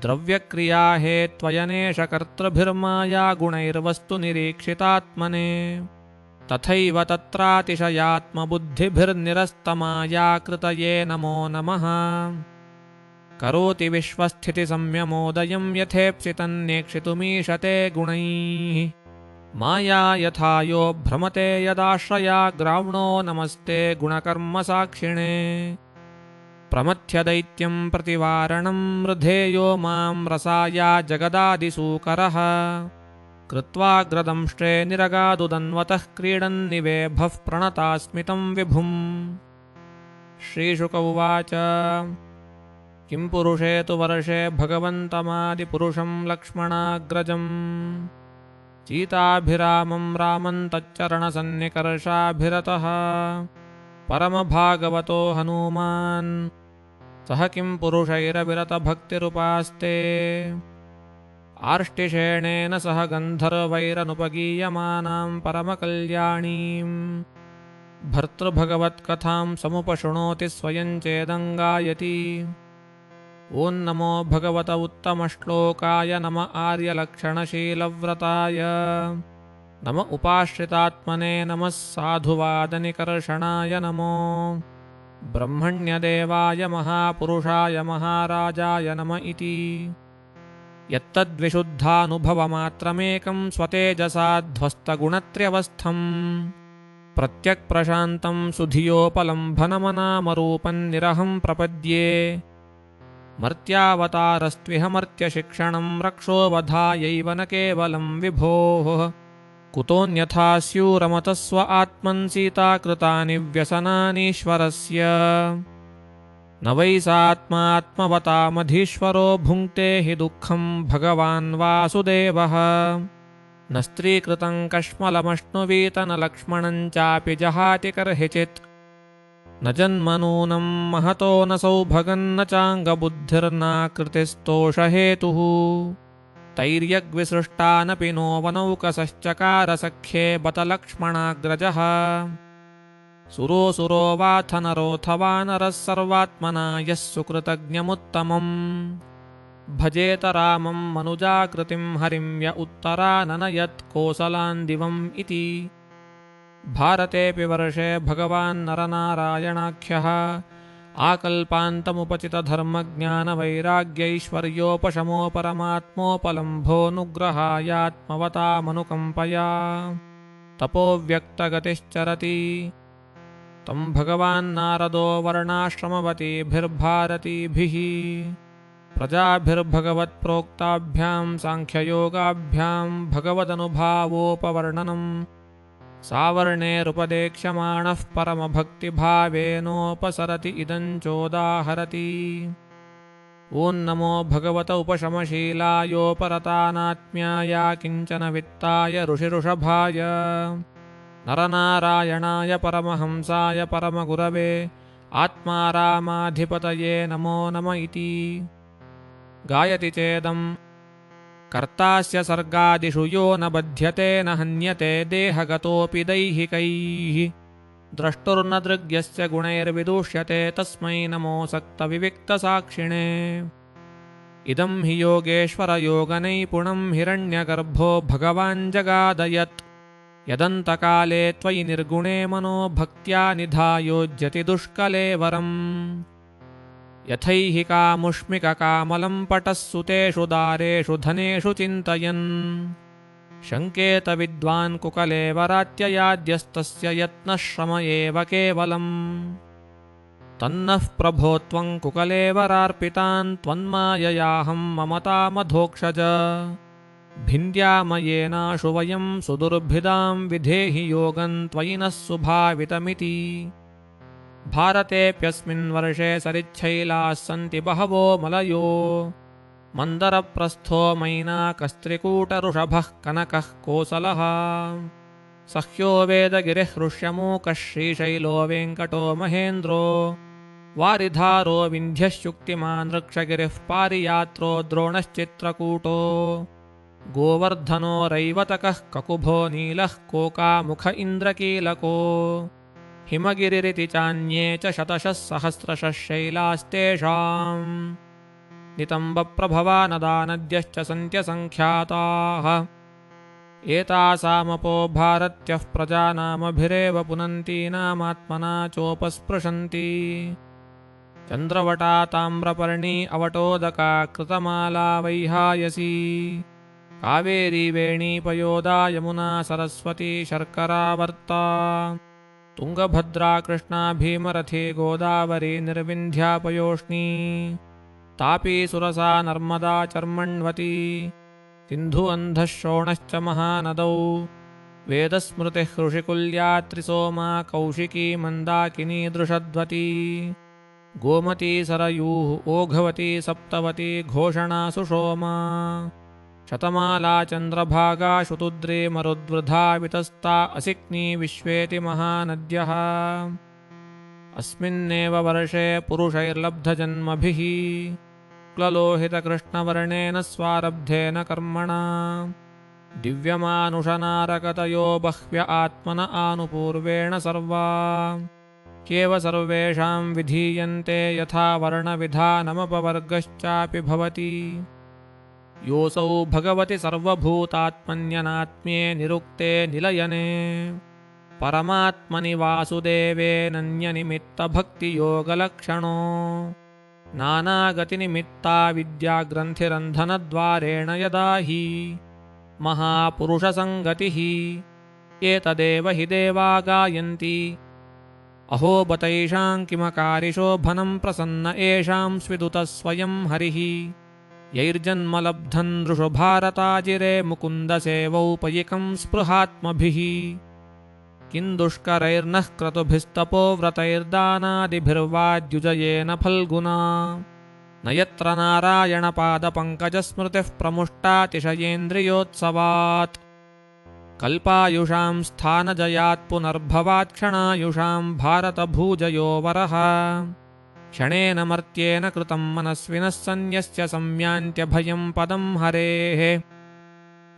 द्रव्यक्रिया हेत्वयनेश कर्तृभिर्माया गुणैर्वस्तु निरीक्षितात्मने तथैव तत्रातिशयात्मबुद्धिभिर्निरस्तमायाकृतये नमो नमः करोति विश्वस्थितिसंयमोदयं यथेप्सितन्नेक्षितुमीशते गुणैः माया यथा यो भ्रमते यदाश्रयाग्राव्णो नमस्ते गुणकर्मसाक्षिणे प्रमथ्यदैत्यं प्रतिवारणं मृधेयो मां रसाया जगदादिसूकरः कृत्वाग्रदंष्ट्रे निरगादुदन्वतः क्रीडन्निवेभः प्रणतास्मितं विभुम् श्रीशुक उवाच किं पुरुषे तु वर्षे भगवन्तमादिपुरुषं लक्ष्मणाग्रजम् सीताभिरामं रामं तच्चरणसन्निकर्षाभिरतः परमभागवतो हनूमान् सह किं पुरुषैरविरतभक्तिरुपास्ते आर्ष्टिशेणेन सह गन्धर्वैरनुपगीयमानां परमकल्याणीं भर्तृभगवत्कथां समुपशृणोति स्वयं चेदङ्गायति ॐ नमो भगवत उत्तमश्लोकाय नम आर्यलक्षणशीलव्रताय नम उपाश्रितात्मने नमः साधुवादनिकर्षणाय नमो ब्रह्मण्यदेवाय महापुरुषाय महाराजाय नम इति यत्तद्विशुद्धानुभवमात्रमेकं स्वतेजसाध्वस्तगुणत्र्यवस्थम् प्रत्यक्प्रशान्तं सुधियोपलम्भनमनामरूपं निरहं प्रपद्ये मर्त्यावतारस्त्विह मर्त्यशिक्षणं रक्षोवधायैव न केवलं विभोः कुतोऽन्यथा स्युरमतः स्व आत्मन् सीताकृतानि व्यसनानीश्वरस्य न वै सात्मात्मवतामधीश्वरो भुङ्क्ते हि दुःखं भगवान् वासुदेवः न स्त्रीकृतं कश्मलमश्नुवीत न लक्ष्मणं चापि जहाति कर्हिचित् न जन्मनूनं महतो न सौभगन्न चाङ्गबुद्धिर्नाकृतिस्तोषहेतुः तैर्यग्विसृष्टानपि नो वनौकसश्चकार सख्ये बत लक्ष्मणाग्रजः सुरोऽसुरो वाथ नरोऽथ वानरः सर्वात्मना यः सुकृतज्ञमुत्तमम् भजेत रामं मनुजाकृतिं हरिं य उत्तराननयत् कोसलान् दिवम् इति भारतेऽपि वर्षे भगवान् नरनारायणाख्यः आकल्पान्तमुपचितधर्मज्ञानवैराग्यैश्वर्योपशमो परमात्मोपलम्भोऽनुग्रहायात्मवतामनुकम्पया तपोव्यक्तगतिश्चरति तं भगवान्नारदो वर्णाश्रमवतीभिर्भारतीभिः प्रजाभिर्भगवत्प्रोक्ताभ्यां साङ्ख्ययोगाभ्यां भगवदनुभावोपवर्णनम् सावर्णेरुपदेक्ष्यमाणः परमभक्तिभावेनोपसरति इदं चोदाहरति ॐ नमो भगवत उपशमशीलायोपरतानात्म्याय किञ्चन वित्ताय ऋषिऋषभाय नरनारायणाय परमहंसाय परमगुरवे आत्मारामाधिपतये नमो नम इति गायति चेदम् कर्तास्य सर्गादिषु यो न बध्यते न हन्यते देहगतोऽपि दैहिकैः द्रष्टुर्न दृग्यस्य गुणैर्विदुष्यते तस्मै नमोऽसक्तविविक्तसाक्षिणे इदं हि योगेश्वरयोगनैपुणं हिरण्यगर्भो भगवान् जगादयत् यदन्तकाले त्वयि निर्गुणे मनो भक्त्या निधायोज्यति दुष्कलेवरम् यथैहिकामुष्मिककामलं पटः सुतेषु दारेषु धनेषु चिन्तयन् शङ्केत विद्वान् कुकलेवरात्ययाद्यस्तस्य यत्नः श्रम एव केवलम् तन्नः प्रभो त्वं कुकलेवरार्पितान् त्वन्माययाहं ममतामधोक्षज भिन्द्यामयेनाशु वयं सुदुर्भिदां विधेहि योगं त्वयि नः सुभावितमिति भारतेऽप्यस्मिन् वर्षे सरिच्छैलाः सन्ति बहवो मलयो मन्दरप्रस्थो मैनाकस्त्रिकूटऋषभः कनकः कोसलः सह्यो वेदगिरिः ऋष्यमूकः श्रीशैलो वेङ्कटो महेन्द्रो वारिधारो विन्ध्यः शुक्तिमान् वृक्षगिरिः पारियात्रो द्रोणश्चित्रकूटो गोवर्धनो रैवतकः ककुभो नीलः कोकामुख इन्द्रकीलको हिमगिरिरिति चान्ये च शतशः सहस्रशः शैलास्तेषाम् नितम्बप्रभवा नदा नद्यश्च सन्त्यसङ्ख्याताः एतासामपो भारत्यः प्रजानामभिरेव पुनन्तीनामात्मना चोपस्पृशन्ति चन्द्रवटा ताम्रपर्णी अवटोदका कृतमाला वैहायसी कावेरी वेणीपयोदा यमुना सरस्वती शर्करावर्ता तुङ्गभद्रा कृष्णा भीमरथी गोदावरी निर्विन्ध्यापयोष्णी तापी सुरसा नर्मदा चर्मण्वती सिन्धु अन्धः शोणश्च महानदौ वेदस्मृतिः ऋषिकुल्या त्रिसोमा कौशिकी मन्दाकिनी दृषद्वती गोमती सरयूः ओघवती सप्तवती घोषणा सुषोमा शतमाला चन्द्रभागा शुतुद्री मरुद्वृधा वितस्ता असिक्नी विश्वेति महानद्यः अस्मिन्नेव वर्षे पुरुषैर्लब्धजन्मभिः क्ललोहितकृष्णवर्णेन स्वारब्धेन कर्मणा दिव्यमानुषनारकतयो बह्व्य आत्मन आनुपूर्वेण सर्वा ह्येव सर्वेषां विधीयन्ते यथा वर्णविधानमपवर्गश्चापि भवति योऽसौ भगवति सर्वभूतात्मन्यनात्म्ये निरुक्ते निलयने परमात्मनि वासुदेवेऽनन्यनिमित्तभक्तियोगलक्षणो नानागतिनिमित्ता विद्याग्रन्थिरन्धनद्वारेण यदा हि महापुरुषसङ्गतिः एतदेव हि देवा गायन्ति अहो बतैषां किमकारिशोभनं प्रसन्न येषां स्विदुतः स्वयं हरिः यैर्जन्मलब्धं नृषु भारताजिरे मुकुन्दसेवौपयिकं स्पृहात्मभिः किं दुष्करैर्नः क्रतुभिस्तपोव्रतैर्दानादिभिर्वाद्युजयेन फल्गुना न यत्र नारायणपादपङ्कजस्मृतिः प्रमुष्टातिशयेन्द्रियोत्सवात् कल्पायुषां स्थानजयात् पुनर्भवात् क्षणायुषां भारतभूजयो वरः क्षणेन मर्त्येन कृतं मनस्विनः सन्यस्य संयान्त्यभयं पदं हरेः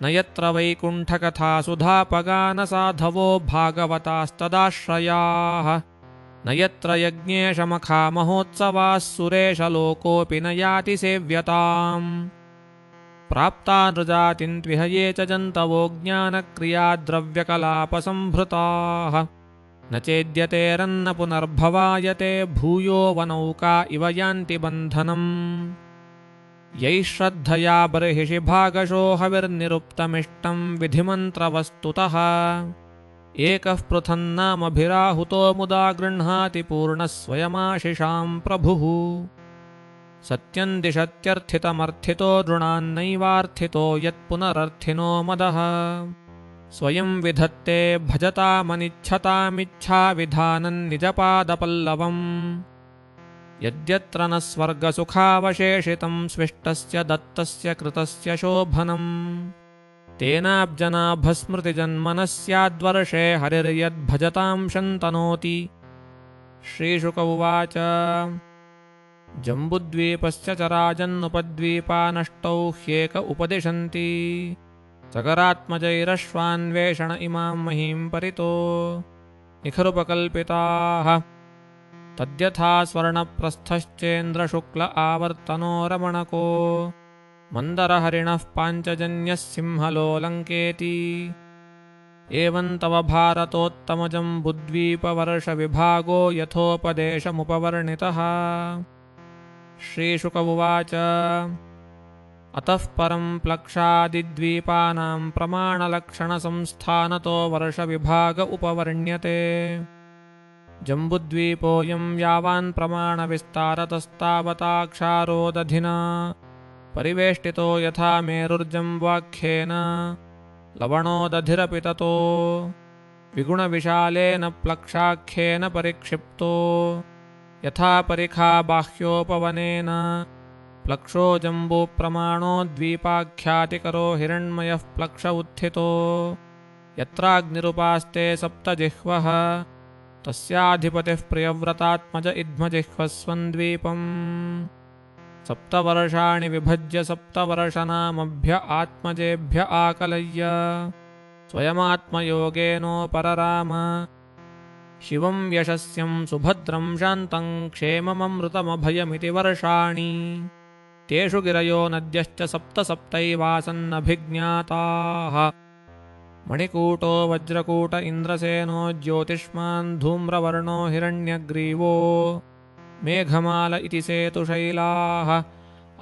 न यत्र वैकुण्ठकथासुधापगानसाधवो भागवतास्तदाश्रयाः न यत्र यज्ञेशमखामहोत्सवाः सुरेशलोकोऽपि न याति सेव्यताम् प्राप्ता नृजातिं त्विहये च जन्तवो ज्ञानक्रियाद्रव्यकलापसंभृताः न चेद्यतेरन्न पुनर्भवायते भूयो वनौका इव यान्ति बन्धनम् यैः श्रद्धया बर्हिषि भागशो हविर्निरुक्तमिष्टं विधिमन्त्रवस्तुतः एकः पृथन्नामभिराहुतो मुदा गृह्णाति पूर्णः स्वयमाशिषां प्रभुः सत्यं दिशत्यर्थितमर्थितो नृणान्नैवार्थितो यत्पुनरर्थिनो मदः स्वयं विधत्ते भजतामनिच्छतामिच्छाविधानं निजपादपल्लवम् यद्यत्र न स्वर्गसुखावशेषितं स्विष्टस्य दत्तस्य कृतस्य शोभनम् तेनाब्जनाभस्मृतिजन्मनः स्याद्वर्षे हरिर्यद्भजतां शन्तनोति। श्रीशुक उवाच जम्बुद्वीपस्य च राजन्नुपद्वीपा नष्टौ ह्येक उपदिशन्ति सगरात्मजैरश्वान्वेषण इमां महीं परितो निखरुपकल्पिताः तद्यथा स्वर्णप्रस्थश्चेन्द्रशुक्ल आवर्तनो रमणको मन्दरहरिणः पाञ्चजन्यः सिंहलोलङ्केति एवं तव भारतोत्तमजम्बुद्वीपवर्षविभागो यथोपदेशमुपवर्णितः। श्रीशुक उवाच अतः परं प्लक्षादिद्वीपानां प्रमाणलक्षणसंस्थानतो वर्षविभाग उपवर्ण्यते जम्बुद्वीपोऽयं यावान् प्रमाणविस्तारतस्तावताक्षारोदधिना परिवेष्टितो यथा मेरुर्जम्बुवाख्येन लवणोदधिरपि ततो विगुणविशालेन प्लक्षाख्येन परिक्षिप्तो यथा परिखा बाह्योपवनेन प्लक्षो जम्बूप्रमाणो द्वीपाख्यातिकरो हिरण्मयः प्लक्ष उत्थितो यत्राग्निरुपास्ते सप्तजिह्वः तस्याधिपतिः प्रियव्रतात्मज इद्मजिह्वस्वं द्वीपम् सप्तवर्षाणि विभज्य सप्तवर्षनामभ्य आत्मजेभ्य आकलय्य स्वयमात्मयोगेनोपरराम शिवं यशस्यं सुभद्रं शान्तं क्षेमममृतमभयमिति वर्षाणि तेषु गिरयो नद्यश्च सप्त सप्तैवासन्नभिज्ञाताः मणिकूटो वज्रकूट इन्द्रसेनो ज्योतिष्मान् धूम्रवर्णो हिरण्यग्रीवो मेघमाल इति सेतुशैलाः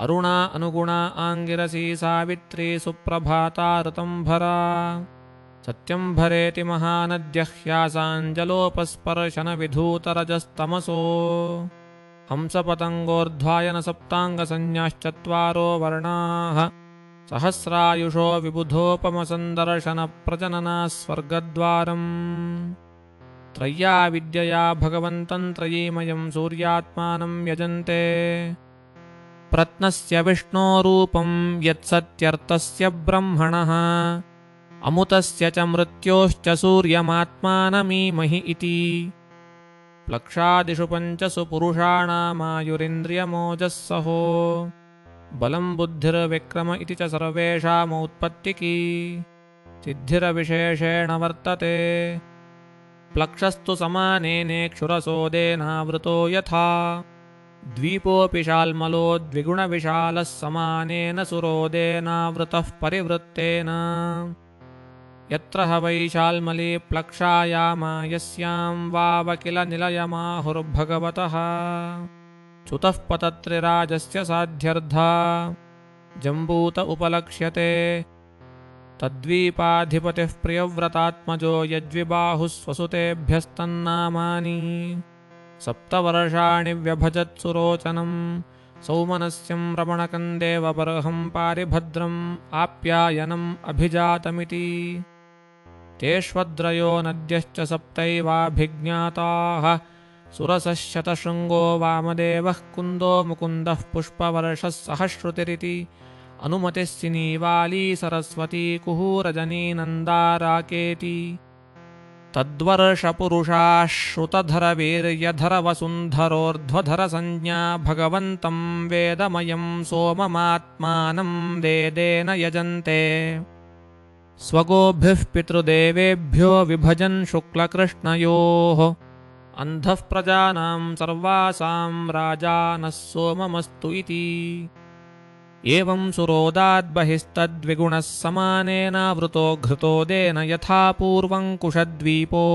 अरुणा अनुगुणा आङ्गिरसी सावित्री सुप्रभाता ऋतंभरा सत्यंभरेति महानद्यः ह्यासाञ्जलोपस्पर्शनविधूतरजस्तमसो हंसपतङ्गोर्ध्वायनसप्ताङ्गसंज्ञाश्चत्वारो वर्णाः सहस्रायुषो विबुधोपमसन्दर्शनप्रजननाः स्वर्गद्वारम् त्रय्या विद्यया भगवन्तं त्रयीमयं सूर्यात्मानं यजन्ते प्रत्नस्य विष्णोरूपं यत्सत्यर्थस्य ब्रह्मणः अमुतस्य च मृत्योश्च सूर्यमात्मानमीमहि इति प्लक्षादिषु पञ्चसु पुरुषाणामायुरिन्द्रियमोजस्सहो बलं बुद्धिर्विक्रम इति च सर्वेषामुत्पत्तिकी सिद्धिरविशेषेण वर्तते प्लक्षस्तु समानेनेक्षुरसोदेनावृतो यथा द्वीपोऽपि शाल्मलो द्विगुणविशालः समानेन सुरोदेनावृतः परिवृत्तेन यत्र ह वैशाल्मली प्लक्षायामा यस्यां वावकिल निलयमाहुर्भगवतः च्युतः पतत्रिराजस्य साध्यर्था जम्बूत उपलक्ष्यते तद्वीपाधिपतिः प्रियव्रतात्मजो यद्विबाहुः स्वसुतेभ्यस्तन्नामानि सप्तवर्षाणि व्यभजत्सुरोचनं सौमनस्यं रमणकं देवबर्हं पारिभद्रम् आप्यायनम् अभिजातमिति तेष्वद्रयो नद्यश्च सप्तैवाभिज्ञाताः सुरसः शतशृङ्गो वामदेवः कुन्दो मुकुन्दः पुष्पवर्षः सहश्रुतिरिति अनुमतिः सिनीवाली सरस्वती कुहूरजनी नन्दाराकेति तद्वर्षपुरुषाः श्रुतधरवीर्यधरवसुन्धरोर्ध्वधरसंज्ञा भगवन्तं वेदमयं सोममात्मानं वेदेन यजन्ते स्वगोभिः पितृदेवेभ्यो विभजन् शुक्लकृष्णयोः अन्धः प्रजानां सर्वासां राजानः सोममस्तु इति एवं सुरोदाद्बहिस्तद्विगुणः समानेनावृतो घृतोदेन यथा पूर्वं कुशद्वीपो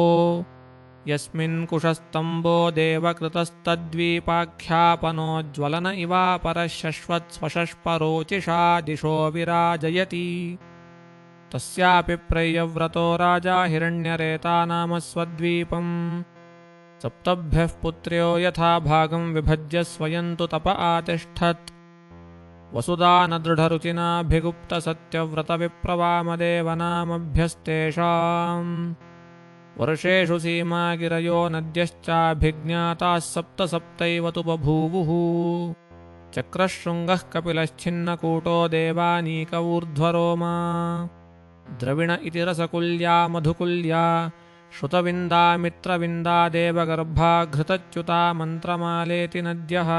यस्मिन् कुशस्तम्बो देवकृतस्तद्वीपाख्यापनोज्ज्वलन इवापरः शश्वत्स्वशष्परोचिषा दिशो विराजयति तस्यापि प्रयव्रतो राजा हिरण्यरेता नाम स्वद्वीपम् सप्तभ्यः पुत्र्यो यथा भागं विभज्य स्वयं तु तप आतिष्ठत् वसुदानदृढरुचिनाभिगुप्तसत्यव्रतविप्रवामदेवनामभ्यस्तेषाम् वर्षेषु सीमागिरयो नद्यश्चाभिज्ञाताः सप्त सप्तैव तु बभूवुः चक्रशृङ्गः कपिलश्छिन्नकूटो देवानीक ऊर्ध्वरोमा द्रविण इति रसकुल्या मधुकुल्या श्रुतविन्दा मित्रविन्दा देवगर्भा घृतच्युता मन्त्रमालेति नद्यः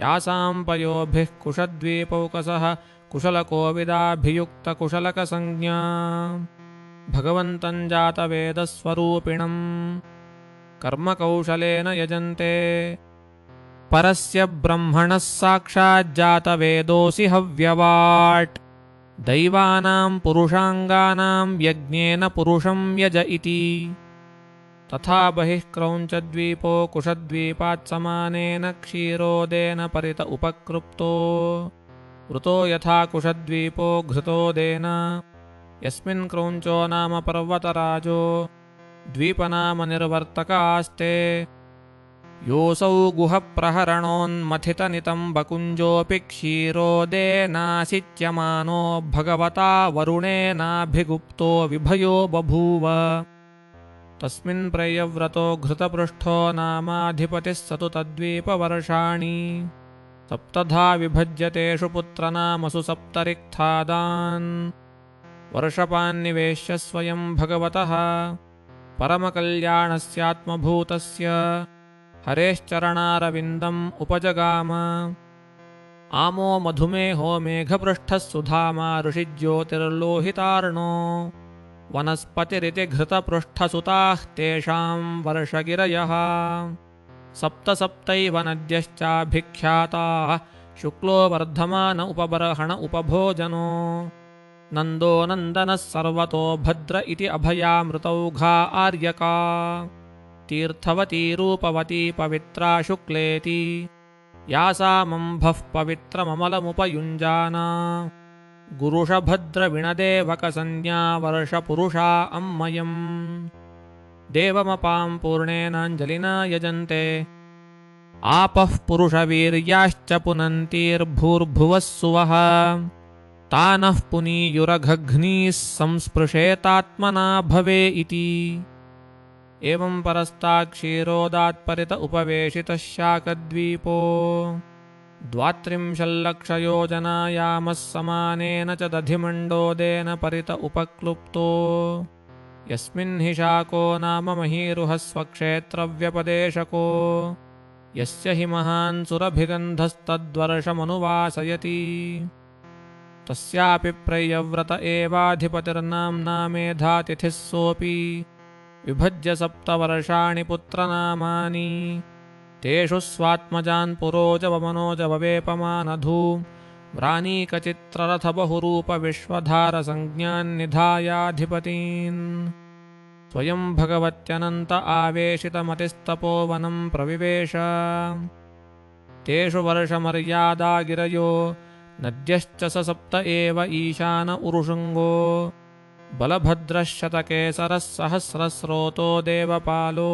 यासां पयोभिः कुशद्वीपौकसः कुशलकोविदाभियुक्तकुशलकसंज्ञा भगवन्तं जातवेदस्वरूपिणं कर्मकौशलेन यजन्ते परस्य ब्रह्मणः साक्षाज्जातवेदोऽसि हव्यवाट् दैवानां पुरुषाङ्गानां यज्ञेन पुरुषं यज इति तथा बहिः क्रौञ्चद्वीपो कुशद्वीपात् समानेन क्षीरोदेन परित उपकृप्तो वृतो यथा कुशद्वीपो घृतोदेन यस्मिन् क्रौञ्चो नाम पर्वतराजो द्वीपनाम निर्वर्तकास्ते योऽसौ गुहप्रहरणोन्मथितनितं बकुञ्जोऽपि क्षीरोदेनासिच्यमानो भगवता वरुणेनाभिगुप्तो विभयो बभूव तस्मिन् प्रयव्रतो घृतपृष्ठो नामाधिपतिः स तु तद्वीपवर्षाणि सप्तधा विभज्यतेषु पुत्रनामसु सप्तरिक्थादान् वर्षपान्निवेश्य स्वयं भगवतः परमकल्याणस्यात्मभूतस्य हरेश्चरणारविन्दम् उपजगाम आमो मधुमेहो मेघपृष्ठः सुधामा ऋषिज्योतिर्लोहितार्णो वनस्पतिरिति घृतपृष्ठसुताः तेषां वर्षगिरयः सप्त सप्तैव नद्यश्चाभिख्याताः शुक्लो वर्धमान उपबर्हण उपभोजनो नन्दो नन्दनः सर्वतो भद्र इति अभयामृतौघा आर्यका तीर्थवती रूपवती पवित्रा शुक्लेति यासामम्भः पवित्रममलमुपयुञ्जाना गुरुषभद्रविणदेवकसंज्ञा वर्षपुरुषा अम्मयम् देवमपां पूर्णेनाञ्जलिना यजन्ते आपः पुरुषवीर्याश्च पुनन्तीर्भूर्भुवः सुवः तानः पुनीयुरघघ्नीः संस्पृशेतात्मना भवे इति एवं परस्ताक्षीरोदात्परित उपवेशितः शाकद्वीपो 32,00,000 समानेन च दधिमण्डोदेन परित उपक्लुप्तो यस्मिन् हि शाको नाम महीरुहः स्वक्षेत्रव्यपदेशको यस्य हि महान् सुरभिगन्धस्तद्वर्षमनुवासयति तस्यापि प्रयव्रत एवाधिपतिर्नाम्ना मेधातिथिः सोऽपि विभज्य सप्तवर्षाणि पुत्रनामानि तेषु स्वात्मजान् पुरोजवमनोजववेपमानधू व्रानीकचित्ररथबहुरूपविश्वधारसंज्ञान् निधायाधिपतीन् स्वयं भगवत्यनन्त आवेशितमतिस्तपोवनं प्रविवेश तेषु वर्षमर्यादागिरयो नद्यश्च स सप्त एव ईशान उरुशृङ्गो बलभद्रः शतकेसरः सहस्रस्रोतो देवपालो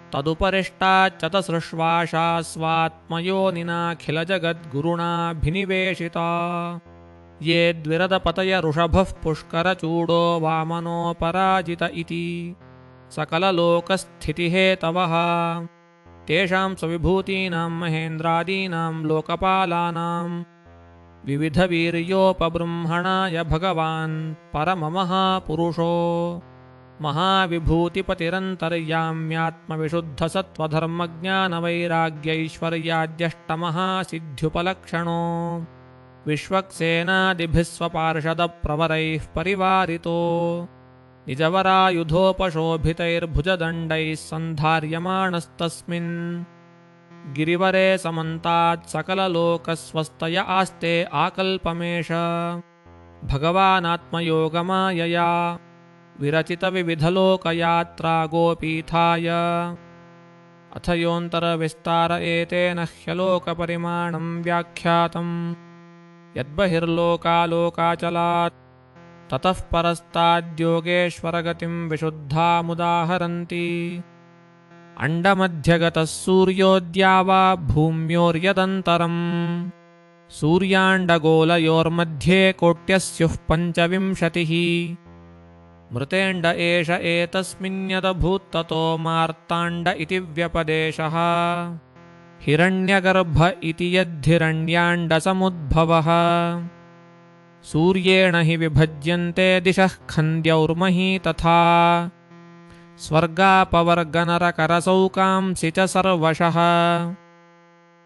तदुपरिष्टाच्चतसृष्वाशा स्वात्मयोनिनाखिलजगद्गुरुणाभिनिवेशिता ये द्विरदपतय ऋषभः पुष्करचूडो वामनोपराजित इति सकललोकस्थितिहेतवः तेषां स्वविभूतीनां महेन्द्रादीनां लोकपालानां विविधवीर्योपबृंहणाय भगवान् परममहापुरुषो महाविभूतिपतिरन्तर्याम्यात्मविशुद्धसत्त्वधर्मज्ञानवैराग्यैश्वर्याद्यष्टमहासिद्ध्युपलक्षणो विश्वक्सेनादिभिः स्वपार्षदप्रवरैः परिवारितो निजवरायुधोपशोभितैर्भुजदण्डैः सन्धार्यमाणस्तस्मिन् गिरिवरे समन्तात् सकललोकस्वस्तय आस्ते आकल्पमेष भगवानात्मयोगमायया विरचितविविधलोकयात्रा गोपीठाय अथ योऽन्तरविस्तार एतेन ह्यलोकपरिमाणं व्याख्यातम् यद्बहिर्लोकालोकाचलात् ततः परस्ताद्योगेश्वरगतिं विशुद्धामुदाहरन्ति अण्डमध्यगतः सूर्योऽद्यावा भूम्योर्यदन्तरम् सूर्याण्डगोलयोर्मध्ये कोट्यस्युः 25 मृतेण्ड एष एतस्मिन्यदभूत्ततो मार्ताण्ड इति व्यपदेशः हिरण्यगर्भ इति यद्धिरण्याण्डसमुद्भवः सूर्येण हि विभज्यन्ते दिशः खन्द्यौर्मही तथा स्वर्गापवर्गनरकरसौकांसि च सर्वशः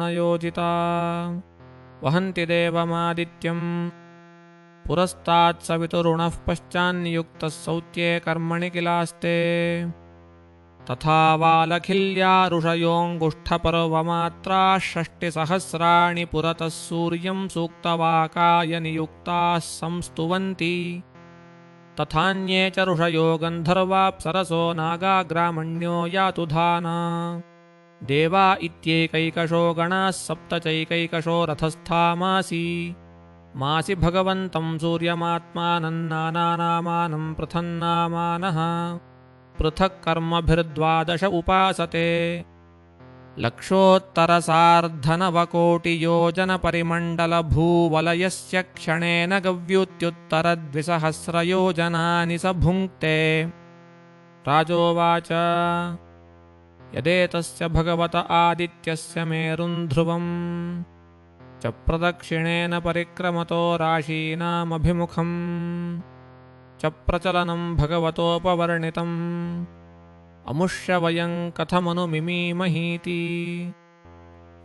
वरुणयोजिता वहन्ति देवमादित्यम् पुरस्तात् सवितुरुणः पश्चान्नियुक्तः सौत्ये कर्मणि किलास्ते तथा वालखिल्या ऋषयोऽङ्गुष्ठपर्वमात्राः षष्टिसहस्राणि पुरतः सूर्यं सूक्तवाकाय नियुक्ताः संस्तुवन्ति तथान्ये च ऋषयो गन्धर्वाप्सरसो नागाग्रामण्यो यातु धाना देवा इत्येकैकशो गणाः सप्त चैकैकशो रथस्थामासि मासि भगवन्तं सूर्यमात्मानं नानानामानं पृथन्नामानः पृथक् कर्मभिर्द्वादश उपासते लक्षोत्तरसार्धनवकोटियोजनपरिमण्डलभूवलयस्य क्षणेन गव्युत्युत्तरद्विसहस्रयोजनानि स भुङ्क्ते। राजोवाच यदेतस्य भगवत आदित्यस्य मेरुं ध्रुवम् च प्रदक्षिणेन परिक्रमतो राशीनामभिमुखम् च प्रचलनं भगवतोपवर्णितम् अमुष्य वयं कथमनुमिमीमहीति।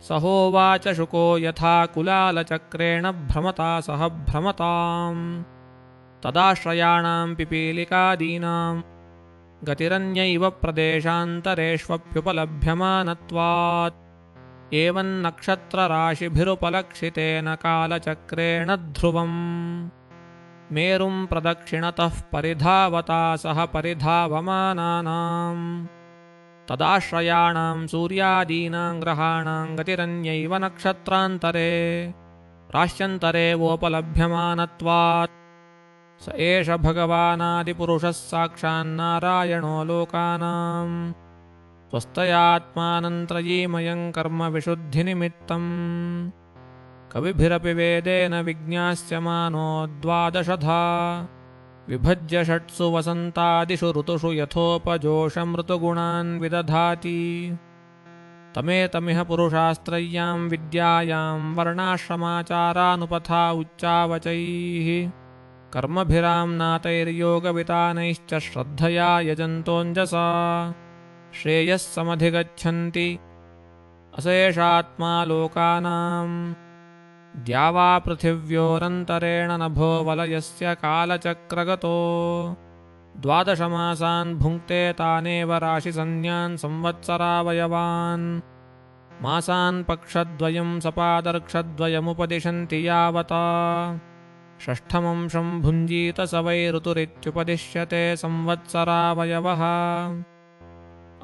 सहोवाच शुको यथा कुलालचक्रेण भ्रमता सह भ्रमताम् तदाश्रयाणां पिपीलिकादीनां गतिरन्यैव प्रदेशान्तरेष्वप्युपलभ्यमानत्वात् एवं नक्षत्रराशिभिरुपलक्षितेन कालचक्रेण ध्रुवम् मेरुं प्रदक्षिणतः परिधावता सह परिधावमानानां तदाश्रयाणां सूर्यादीनां ग्रहाणां गतिरन्यैव नक्षत्रान्तरे राश्यन्तरे वोपलभ्यमानत्वात् स एष भगवानादिपुरुषः साक्षान्नारायणो लोकानां स्वस्तयात्मानन्त्रयीमयं कर्मविशुद्धिनिमित्तम् कविभिरपि वेदेन विज्ञास्यमानो द्वादशधा विभज्य षट्सु वसन्तादिषु ऋतुषु यथोपजोषमृतुगुणान् विदधाति। तमेतमिह पुरुषास्त्रय्यां विद्यायां वर्णाश्रमाचारानुपथा उच्चावचैः कर्मभिराम्नातैर्योगवितानैश्च श्रद्धया यजन्तोऽञ्जसा श्रेयः समधिगच्छन्ति अशेषात्मा लोकानां द्यावा पृथिव्योरन्तरेण नभो वलयस्य कालचक्रगतो द्वादशमासान् भुङ्क्ते तानेव राशिसंज्ञान् संवत्सरावयवान् मासान् पक्षद्वयं सपादर्क्षद्वयमुपदिशन्ति यावता षष्ठमंशं भुञ्जीत स वै ऋतुरित्युपदिश्यते संवत्सरावयवः।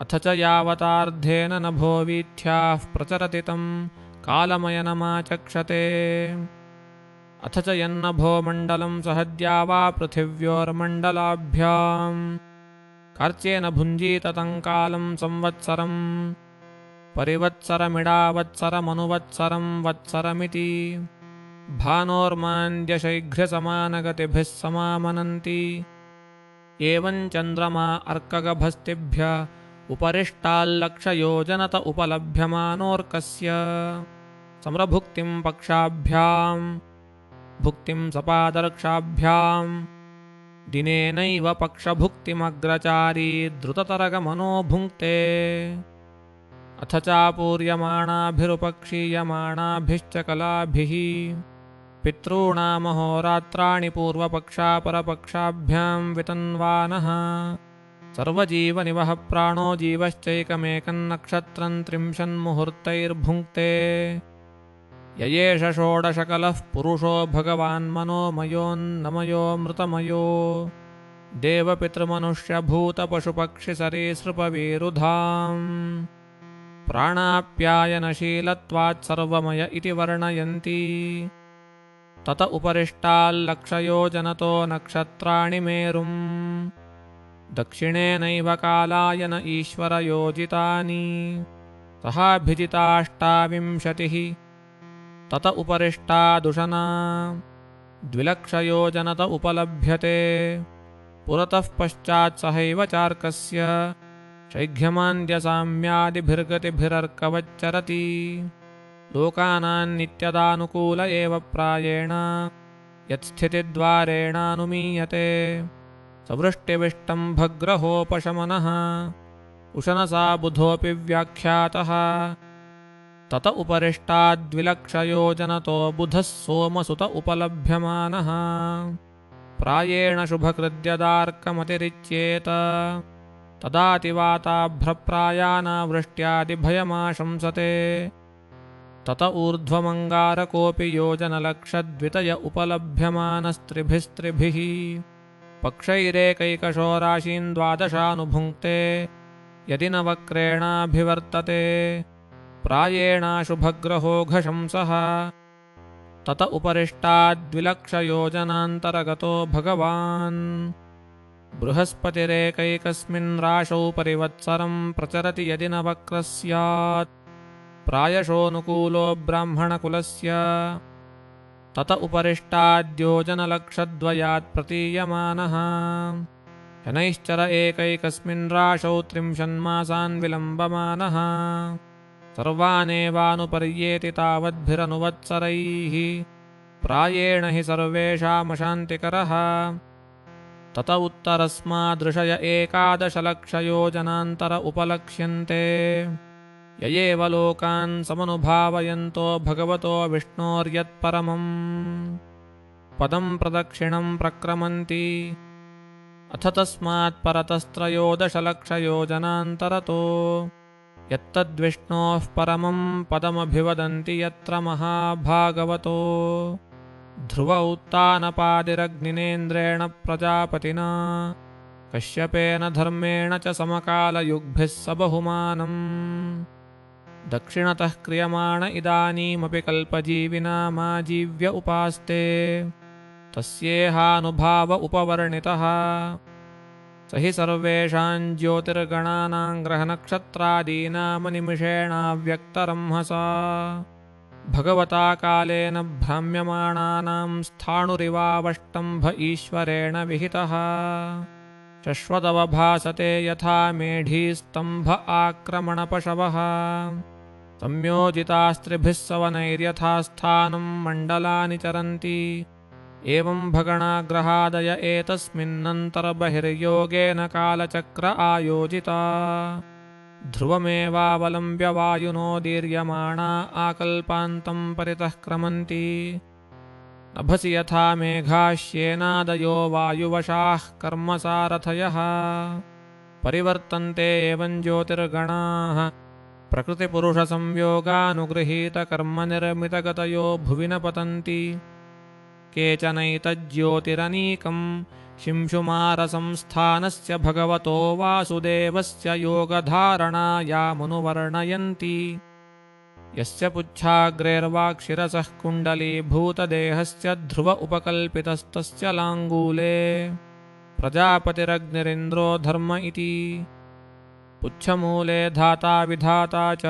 अथ च यावतार्धेन नभो वीथ्याः प्रचरति तं कालमयनमाचक्षते। अथ च यन्नभो मण्डलं सहद्यावा पृथिव्योर्मण्डलाभ्यां कार्च्येन भुञ्जीत तं कालं संवत्सरं परिवत्सरमिडावत्सरमनुवत्सरं वत्सरमिति भानोर्मान्द्यशैघ्र्यसमानगतिभिः समामनन्ति। एवं चन्द्रमा अर्कगभस्तिभ्य उपरिष्टाल्लक्षयोजनत उपलभ्यमानोऽर्कस्य सम्रभुक्तिं पक्षाभ्यां भुक्तिं सपादर्क्षाभ्यां दिनेनैव पक्षभुक्तिमग्रचारी द्रुततरगमनो भुङ्क्ते। अथ चापूर्यमाणाभिरुपक्षीयमाणाभिश्च कलाभिः पितॄणामहोरात्राणि पूर्वपक्षापरपक्षाभ्यां वितन्वानः सर्वजीवनिवः प्राणो जीवश्चैकमेकं नक्षत्रं त्रिंशन्मुहूर्तैर्भुङ्क्ते। य एष षोडशकलः पुरुषो भगवान्मनोमयोन्नमयो मृतमयो देवपितृमनुष्यभूतपशुपक्षिसरीसृपवीरुधाम् प्राणाप्यायनशीलत्वात् सर्वमय इति वर्णयन्ति। तत उपरिष्टाल्लक्षयोजनतो नक्षत्राणि मेरुम् दक्षिणेनैव कालायन ईश्वरयोजितानि सहाभिजिताष्टाविंशतिः। तत उपरिष्टादुशना द्विलक्षयोजनत उपलभ्यते। पुरतः पश्चात् सहैव चार्कस्य शैघ्यमान्द्यसाम्यादिभिर्गतिभिरर्कवच्चरति। लोकानान्नित्यदानुकूल एव प्रायेण यत्स्थितिद्वारेणानुमीयते सवृष्टिविष्टम्भग्रहोपशमनः उशनसा बुधोऽपि व्याख्यातः। तत उपरिष्टाद्विलक्षयोजनतो बुधः सोमसुत उपलभ्यमानः प्रायेण शुभकृद्यदार्कमतिरिच्येत। तदातिवाताभ्रप्रायानावृष्ट्यादिभयमाशंसते। तत ऊर्ध्वमङ्गारकोऽपि योजनलक्षद्वितय उपलभ्यमानस्त्रिभिस्त्रिभिः पक्षैरेकैकशो राशीन् द्वादशानुभुङ्क्ते। यदि न वक्रेणाभिवर्तते प्रायेणाशुभग्रहो घशंसः। तत उपरिष्टाद्विलक्षयोजनान्तरगतो भगवान् बृहस्पतिरेकैकस्मिन् राशौ परिवत्सरं प्रचरति। यदि न वक्रः स्यात् प्रायशोऽनुकूलो ब्राह्मणकुलस्य तत उपरिष्टाद्योजनलक्षद्वयात् प्रतीयमानः शनैश्चर एकैकस्मिन् राशौ 30 मासान् विलम्बमानः सर्वानेवानुपर्येति तावद्भिरनुवत्सरैः प्रायेण हि सर्वेषामशान्तिकरः तत उत्तरस्मादृशय 11 लक्षयोजनान्तर उपलक्ष्यन्ते य एव लोकान् समनुभावयन्तो भगवतो विष्णोर्यत्परमम् पदं प्रदक्षिणं प्रक्रमन्ति अथ तस्मात् परतस्त्रयोदशलक्षयोजनान्तरतो यत्तद्विष्णोः परमं पदमभिवदन्ति यत्र महाभागवतो ध्रुव उत्तानपादिरग्निनेन्द्रेण प्रजापतिना कश्यपेन धर्मेण च समकालयुग्भिः स बहुमानम् दक्षिणतः क्रियमाण इदानीमपि कल्पजीविनामाजीव्य उपास्ते तस्येहानुभाव उपवर्णितः स हि सर्वेषां ज्योतिर्गणानां ग्रहनक्षत्रादीनामनिमिषेणाव्यक्तरंहसा भगवता कालेन भ्राम्यमाणानां स्थाणुरिवावष्टम्भ ईश्वरेण विहितः शश्वतवभासते यथा मेढीस्तम्भ आक्रमणपशवः संयोजितास्त्रिभिः सवनैर्यथा स्थानं मण्डलानि चरन्ति एवं भगणाग्रहादय एतस्मिन्नन्तर्बहिर्योगेन कालचक्र आयोजिता ध्रुवमेवावलम्ब्य वायुनोदीर्यमाणा आकल्पान्तं परितः क्रमन्ति नभसि यथा मेघाश्येनादयो वायुवशाः कर्मसारथयः परिवर्तन्ते एवं ज्योतिर्गणाः प्रकृतिपुरुषसंयोगानुगृहीतकर्मनिर्मितगतयो भुवि न पतन्ति केचनैतज्ज्योतिरनीकं शिंशुमारसंस्थानस्य भगवतो वासुदेवस्य योगधारणायामनुवर्णयन्ति यस्य पुच्छाग्रेर्वाक्शिरसः कुण्डलीभूतदेहस्य ध्रुव उपकल्पितस्तस्य लाङ्गूले प्रजापतिरग्निरिन्द्रो धर्म इति पुच्छमूले धाता विधाता च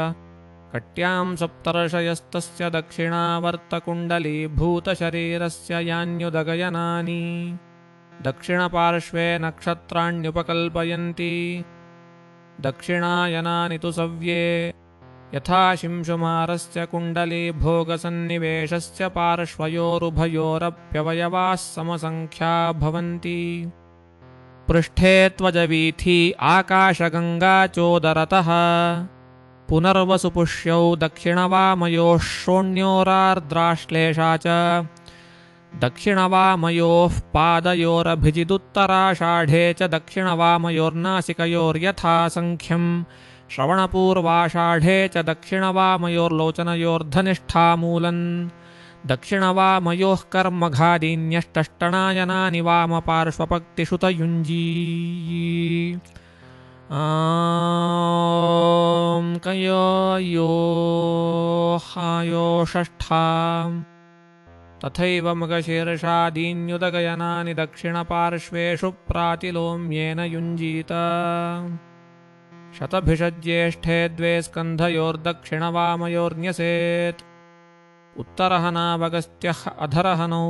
कट्यां सप्तर्षयस्तस्य दक्षिणावर्तकुण्डलीभूतशरीरस्य यान्युदगयनानि दक्षिणपार्श्वे नक्षत्राण्युपकल्पयन्ति दक्षिणायनानि तु सव्ये यथा शिंशुमारस्य कुण्डलीभोगसन्निवेशस्य पार्श्वयोरुभयोरप्यवयवाः समसङ्ख्या भवन्ति पृष्ठे त्वजवीथी आकाशगङ्गा चोदरतः पुनर्वसुपुष्यौ दक्षिणवामयोः शोण्योरार्द्राश्लेषा च दक्षिणवामयोः पादयोरभिजिदुत्तराषाढे च दक्षिणवामयोर्नासिकयोर्यथा सङ्ख्यं श्रवणपूर्वाषाढे च दक्षिणवामयोर्लोचनयोर्धनिष्ठामूलन् दक्षिणवामयोः कर्मघादीन्यष्टष्टणायनानि वामपार्श्वपक्तिषुतयुञ्जी कयो यो हायो षष्ठा तथैव मृगशीर्षादीन्युदगयनानि दक्षिणपार्श्वेषु प्रातिलोम्येन युञ्जीत शतभिषज्येष्ठे 2 स्कन्धयोर्दक्षिणवामयोर्न्यसेत् उत्तरहनावगस्त्यः अधरहनौ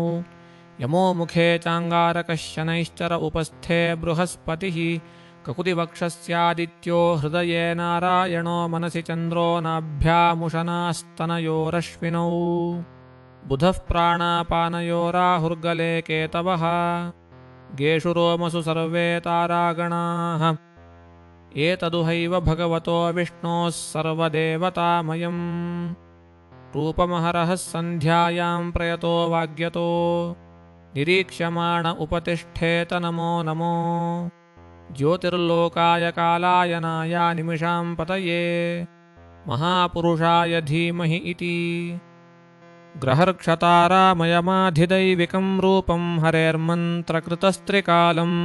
यमो मुखे चाङ्गारकः शनैश्चर उपस्थे बृहस्पतिः ककुतिवक्षस्यादित्यो हृदये नारायणो मनसि चन्द्रो नाभ्यामुशनास्तनयोरश्विनौ बुधः प्राणापानयोराहुर्गले केतवः गेषु रोमसु सर्वे तारागणाः एतदुहैव भगवतो विष्णोः सर्वदेवतामयम् रूपमहरः सन्ध्यायां प्रयतो वाग्यतो निरीक्ष्यमाण उपतिष्ठेत नमो नमो ज्योतिर्लोकाय कालायनाय निमिषां पतये महापुरुषाय धीमहि इति ग्रहर्क्षतारामयमाधिदैविकं रूपं हरेर्मन्त्रकृतस्त्रिकालम्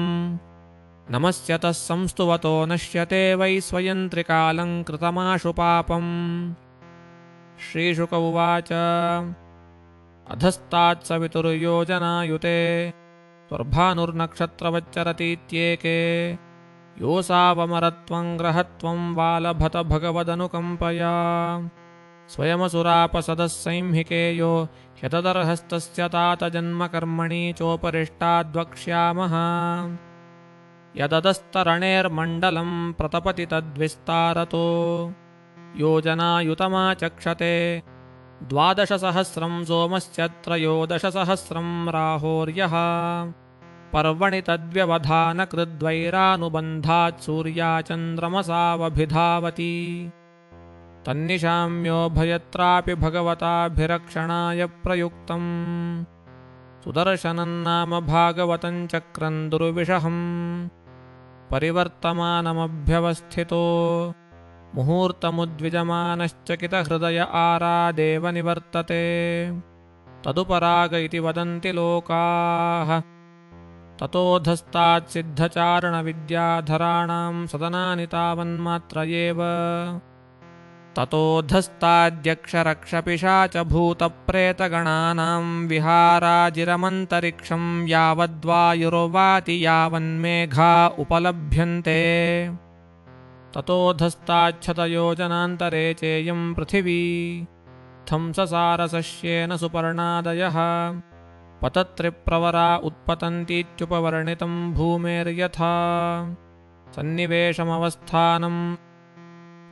नमस्यतः संस्तुवतो नश्यते वै स्वयं त्रिकालं कृतमाशु पापम् श्रीशुक उवाच अधस्तात्सवितुर्योजनायुते त्वर्भानुर्नक्षत्रवच्चरतीत्येके योऽसावमरत्वं ग्रहत्वं वालभत भगवदनुकम्पया स्वयमसुरापसदः संहिकेयो ह्यतदर्हस्तस्य तात जन्मकर्मणि चोपरिष्टाद्वक्ष्यामः यददस्तरणेर्मण्डलं प्रतपति तद्विस्तारतो योजनायुतमाचक्षते 12,000 सोमस्य 13,000 राहोर्यः पर्वणि तद्व्यवधानकृद्वैरानुबन्धात् सूर्याचन्द्रमसावभिधावति तन्निशाम्योभयत्रापि भगवताभिरक्षणाय प्रयुक्तम् सुदर्शनं नाम भागवतं चक्रं दुर्विषहम् परिवर्तमानमभ्यवस्थितो मुहूर्तमुद्विजमानश्चकितहृदय आरादेव निवर्तते तदुपराग इति वदन्ति लोकाः ततोऽधस्तात् सिद्धचारणविद्याधराणां सदनानि तावन्मात्र एव ततोऽधस्ताद्यक्षरक्षपिशाचभूतप्रेतगणानां विहाराजिरमन्तरिक्षं यावद्वायुर्वाति यावन्मेघा उपलभ्यन्ते ततोऽधस्ताच्छतयोजनान्तरे चेयं पृथिवी थंससारसस्येन सुपर्णादयः पतत्रिप्रवरा उत्पतन्तीत्युपवर्णितं भूमेर्यथा सन्निवेशमवस्थानम्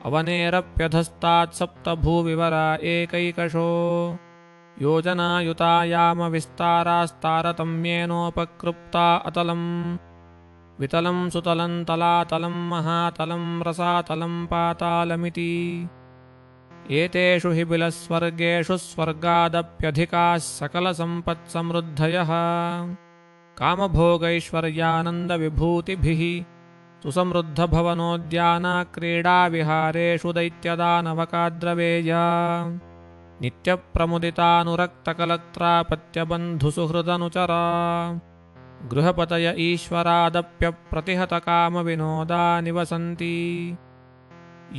अवनेरप्यधस्तात् सप्तभूविवरा एकैकशो योजनायुतायामविस्तारास्तारतम्येनोपकृप्ता अतलम् वितलं सुतलं तलातलं महातलं रसातलं पातालमिति एतेषु हि बिलस्वर्गेषु स्वर्गादप्यधिकाः सकलसम्पत्समृद्धयः कामभोगैश्वर्यानन्दविभूतिभिः सुसमृद्धभवनोद्यानाक्रीडाविहारेषु दैत्यदानवकाद्रवेया नित्यप्रमुदितानुरक्तकलत्रापत्यबन्धुसुहृदनुचरा गृहपतय ईश्वरादप्यप्रतिहतकामविनोदा निवसन्ति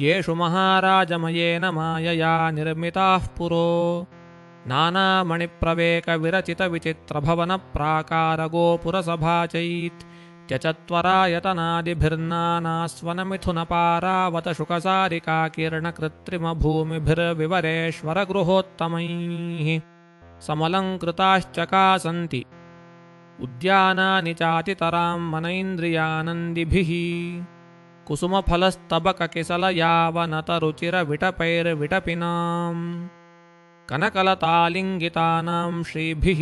येषु महाराजमयेन मायया निर्मिताः पुरो नानामणिप्रवेकविरचितविचित्रभवनप्राकारगोपुरसभाचैत्यचत्वरायतनादिभिर्नानास्वनमिथुनपारावतशुकसारिकाकीर्णकृत्रिमभूमिभिर्विवरेश्वरगृहोत्तमैः समलङ्कृताश्चकासन्ति उद्यानानि चातितरां मनैन्द्रियानन्दिभिः कुसुमफलस्तबककिसलयावनतरुचिरविटपैर्विटपिनाम् कनकलतालिङ्गितानां श्रीभिः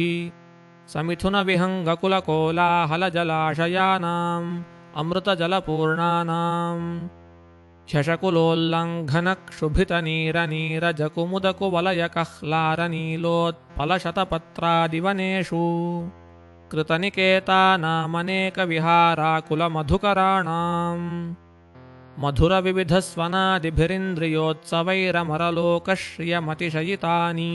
समिथुनविहङ्गकुलकोलाहलजलाशयानाम् अमृतजलपूर्णानाम् ह्यशकुलोल्लङ्घनक्षुभितनीरनीरजकुमुदकुवलयकह्लारनीलोत्पलशतपत्रादिवनेषु कृतनिकेतानामनेकविहाराकुलमधुकराणाम् मधुरविविधस्वनादिभिरिन्द्रियोत्सवैरमरलोकश्रियमतिशयितानि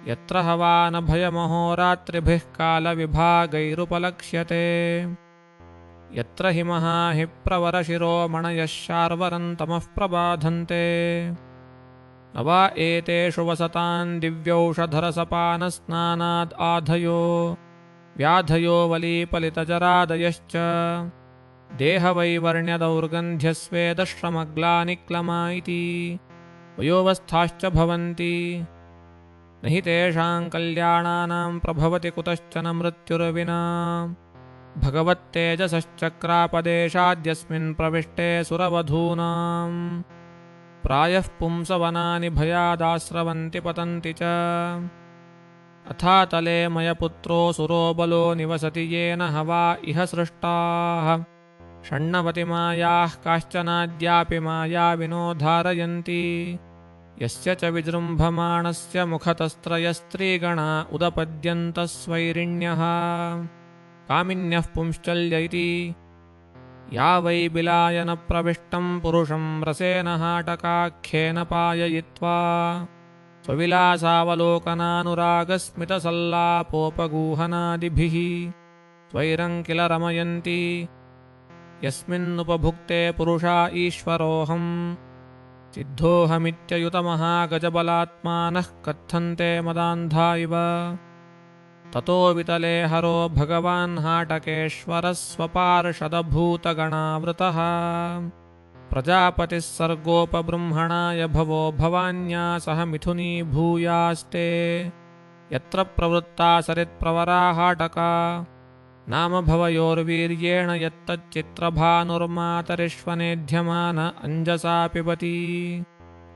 यत्र हवानभयमहोरात्रिभिः कालविभागैरुपलक्ष्यते यत्र हिमः हि प्रवरशिरोमणयः शार्वरन्तमः प्रबाधन्ते न वा एतेषु वसतान् दिव्यौषधरसपानस्नानाद् आधयो व्याधयो वलीपलितजरादयश्च देहवैवर्ण्यदौर्गन्ध्यस्वेदश्रमग्लानिक्लमा इति वयोवस्थाश्च भवन्ति न हि तेषां कल्याणानां प्रभवति कुतश्चन मृत्युर्विना भगवत्तेजसश्चक्रापदेशाद्यस्मिन् प्रविष्टे सुरवधूनां प्रायः पुंसवनानि भयादास्रवन्ति पतन्ति च अथातले मयपुत्रो सुरो बलो निवसति येन हवा इह सृष्टाः षण्णवतिमायाः काश्चनाद्यापि मायाविनो धारयन्ति यस्य च विजृम्भमाणस्य मुखतस्त्रयस्त्रीगणा उदपद्यन्तः स्वैरिण्यः कामिन्यः पुंश्चल्य इति या वै बिलायनप्रविष्टं पुरुषं रसेन हाटकाख्येन पाययित्वा स्वविलासावलोकनानुरागस्मितसल्लापोपगूहनादिभिः स्वैरं किल रमयन्ति यस्मिन्नुपभुक्ते पुरुषा ईश्वरोऽहम् सिद्धोऽहमित्ययुतमहागजबलात्मानः कथन्ते मदान्धा इव ततो वितले हरो भगवान् हाटकेश्वरः स्वपार्षदभूतगणावृतः प्रजापतिः सर्गोपबृंहणाय भवो भवान्या सह मिथुनी भूयास्ते यत्र प्रवृत्ता सरित्प्रवराहाटका नाम भवयोर्वीर्येण यत्तच्चित्रभानुर्मातरिष्वनेध्यमान अंजसा पिबति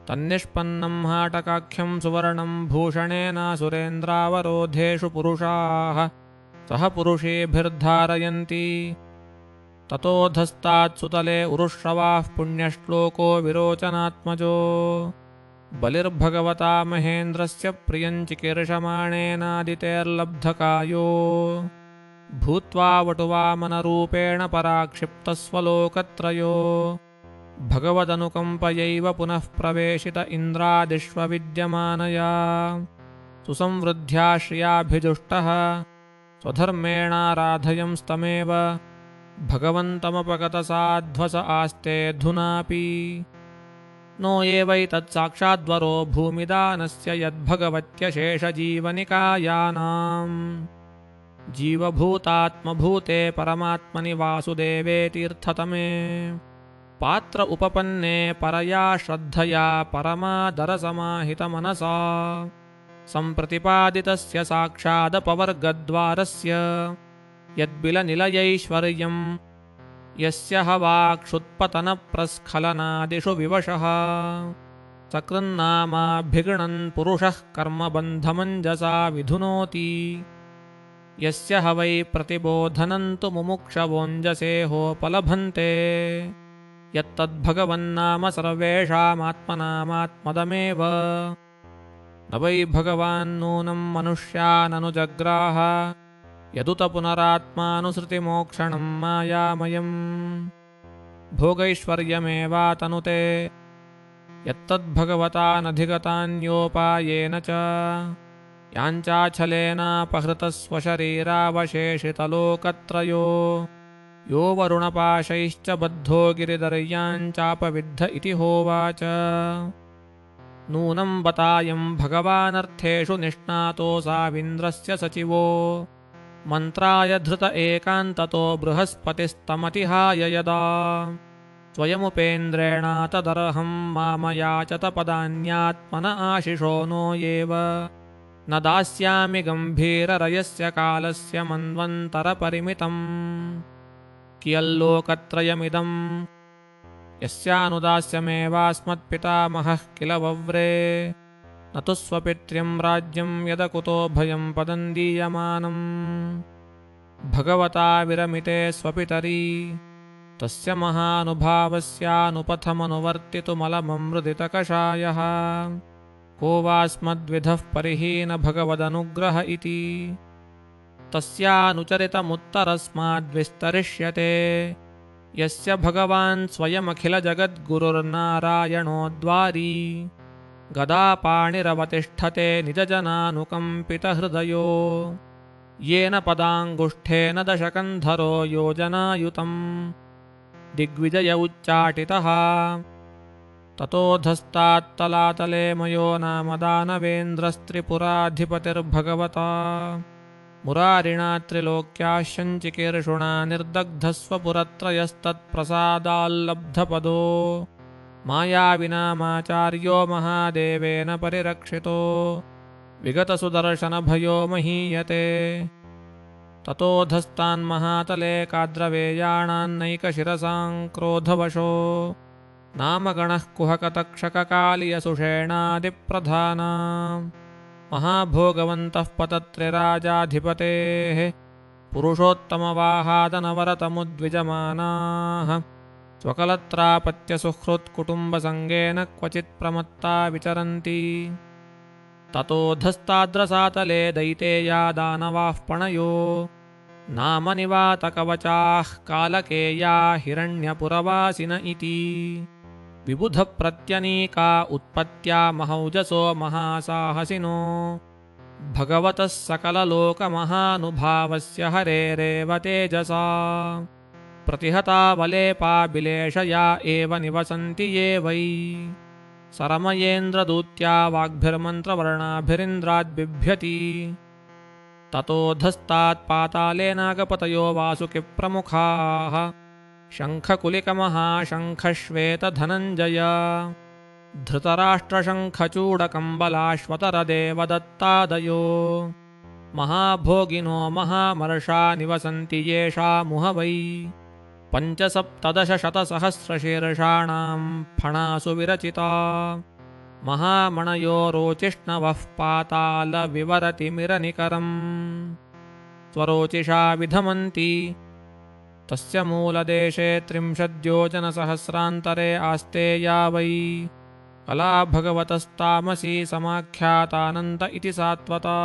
तन्निष्पन्नं हाटकाख्यं सुवर्णं भूषणेनासुरेन्द्रावरोधेषु पुरुषाः सह पुरुषेभिर्धारयन्ति ततोऽधस्तात्सुतले उरुश्रवाः पुण्यश्लोको विरोचनात्मजो बलिर्भगवता महेन्द्रस्य प्रियं चिकीर्षमाणेनादितेर्लब्धकायो भूत्वा वटुवामनरूपेण पराक्षिप्तस्वलोकत्रयो भगवदनुकम्पयैव पुनः प्रवेशित इन्द्रादिष्वविद्यमानया सुसंवृद्ध्या श्रियाभिजुष्टः स्वधर्मेणाराधयंस्तमेव भगवन्तमपगतसाध्वस आस्तेऽधुनापि नो एवैतत्साक्षाद्वरो भूमिदानस्य यद्भगवत्यशेषजीवनिकायानाम् जीवभूतात्मभूते परमात्मनि वासुदेवे तीर्थतमे पात्र उपपन्ने परया श्रद्धया परमादरसमाहितमनसा सम्प्रतिपादितस्य साक्षादपवर्गद्वारस्य यद्बिलनिलयैश्वर्यं यस्य हवाक्षुत्पतनप्रस्खलनादिषु विवशः सकृन्नामाभिगणन् पुरुषः कर्मबन्धमञ्जसा विधुनोति यस्य ह वै प्रतिबोधनं तु मुमुक्षवोञ्जसेहोपलभन्ते यत्तद्भगवन्नाम सर्वेषामात्मनामात्मदमेव न वै भगवान् नूनं मनुष्याननुजग्राह यदुत पुनरात्मानुसृतिमोक्षणं मायामयम् भोगैश्वर्यमेवातनुते यत्तद्भगवतानधिगतान्योपायेन च याञ्चाच्छलेनापहृतस्वशरीरावशेषितलोकत्रयो यो वरुणपाशैश्च बद्धो गिरिदर्याञ्चापविद्ध इति होवाच नूनं बतायं भगवानर्थेषु निष्णातोऽसाविन्द्रस्य सचिवो मन्त्राय धृत एकान्ततो बृहस्पतिस्तमतिहाय यदा स्वयमुपेन्द्रेणातदर्हं मामयाचत पदान्यात्मन आशिषो नो एव न दास्यामि गम्भीररयस्य कालस्य मन्वन्तरपरिमितम् कियल्लोकत्रयमिदं यस्यानुदास्यमेवास्मत्पितामहः किल वव्रे न तु स्वपित्र्यं राज्यं यदकुतो भयं पदं दीयमानम् भगवता विरमिते स्वपितरी तस्य महानुभावस्यानुपथमनुवर्तितुमलममृदितकषायः को वास्मद्विधः परिहीन भगवदनुग्रह इति तस्यानुचरितमुत्तरस्माद्विस्तरिष्यते यस्य भगवान् स्वयमखिलजगद्गुरुर्नारायणोद्वारी गदापाणिरवतिष्ठते निजजनानुकम्पितहृदयो येन पदाङ्गुष्ठेन दशकन्धरो योजनायुतं दिग्विजय उच्चाटितः ततोऽधस्तात्तलातले मयो नाम दानवेन्द्रस्त्रिपुराधिपतिर्भगवता मुरारिणा त्रिलोक्याश्यञ्चिकीर्षुणा निर्दग्धस्वपुरत्रयस्तत्प्रसादाल्लब्धपदो मायाविनामाचार्यो महादेवेन परिरक्षितो विगतसुदर्शनभयो महीयते ततोऽधस्तान्महातले काद्रवेयाणान्नैकशिरसां क्रोधवशो नामगणः कुहकतक्षककालियसुषेणादिप्रधाना महाभोगवन्तः पतत्रिराजाधिपतेः पुरुषोत्तमवाहादनवरतमुद्विजमानाः स्वकलत्रापत्यसुहृत्कुटुम्बसङ्गेन क्वचित् प्रमत्ता विचरन्ति ततोऽधस्ताद्रसातले दैतेया दानवाः पणयो नामनिवातकवचाः कालकेया हिरण्यपुरवासिन इति विबुधप्रत्यनीका उत्पत्त्या महौजसो महासाहसिनो भगवतः सकललोकमहानुभावस्य हरेरेव तेजसा प्रतिहता वलेपाबिलेशया एव निवसन्ति ये वै सरमयेन्द्रदूत्या वाग्भिर्मन्त्रवर्णाभिरिन्द्राद्बिभ्यति ततोऽधस्तात् पाताले नागपतयो वासुकिप्रमुखाः शङ्खकुलिकमहाशङ्खश्वेतधनञ्जय धृतराष्ट्रशङ्खचूडकम्बलाश्वतरदेवदत्तादयो महाभोगिनो महामर्षा निवसन्ति येषामुह वै पञ्चसप्तदशशतसहस्रशीर्षाणां फणासु विरचिता महामणयो रोचिष्णवः पातालविवरतिमिरनिकरम् स्वरोचिषा विधमन्ति तस्य मूलदेशे 30 योजनसहस्रान्तरे आस्ते या वै कला भगवतस्तामसी समाख्यातानन्त इति सात्वता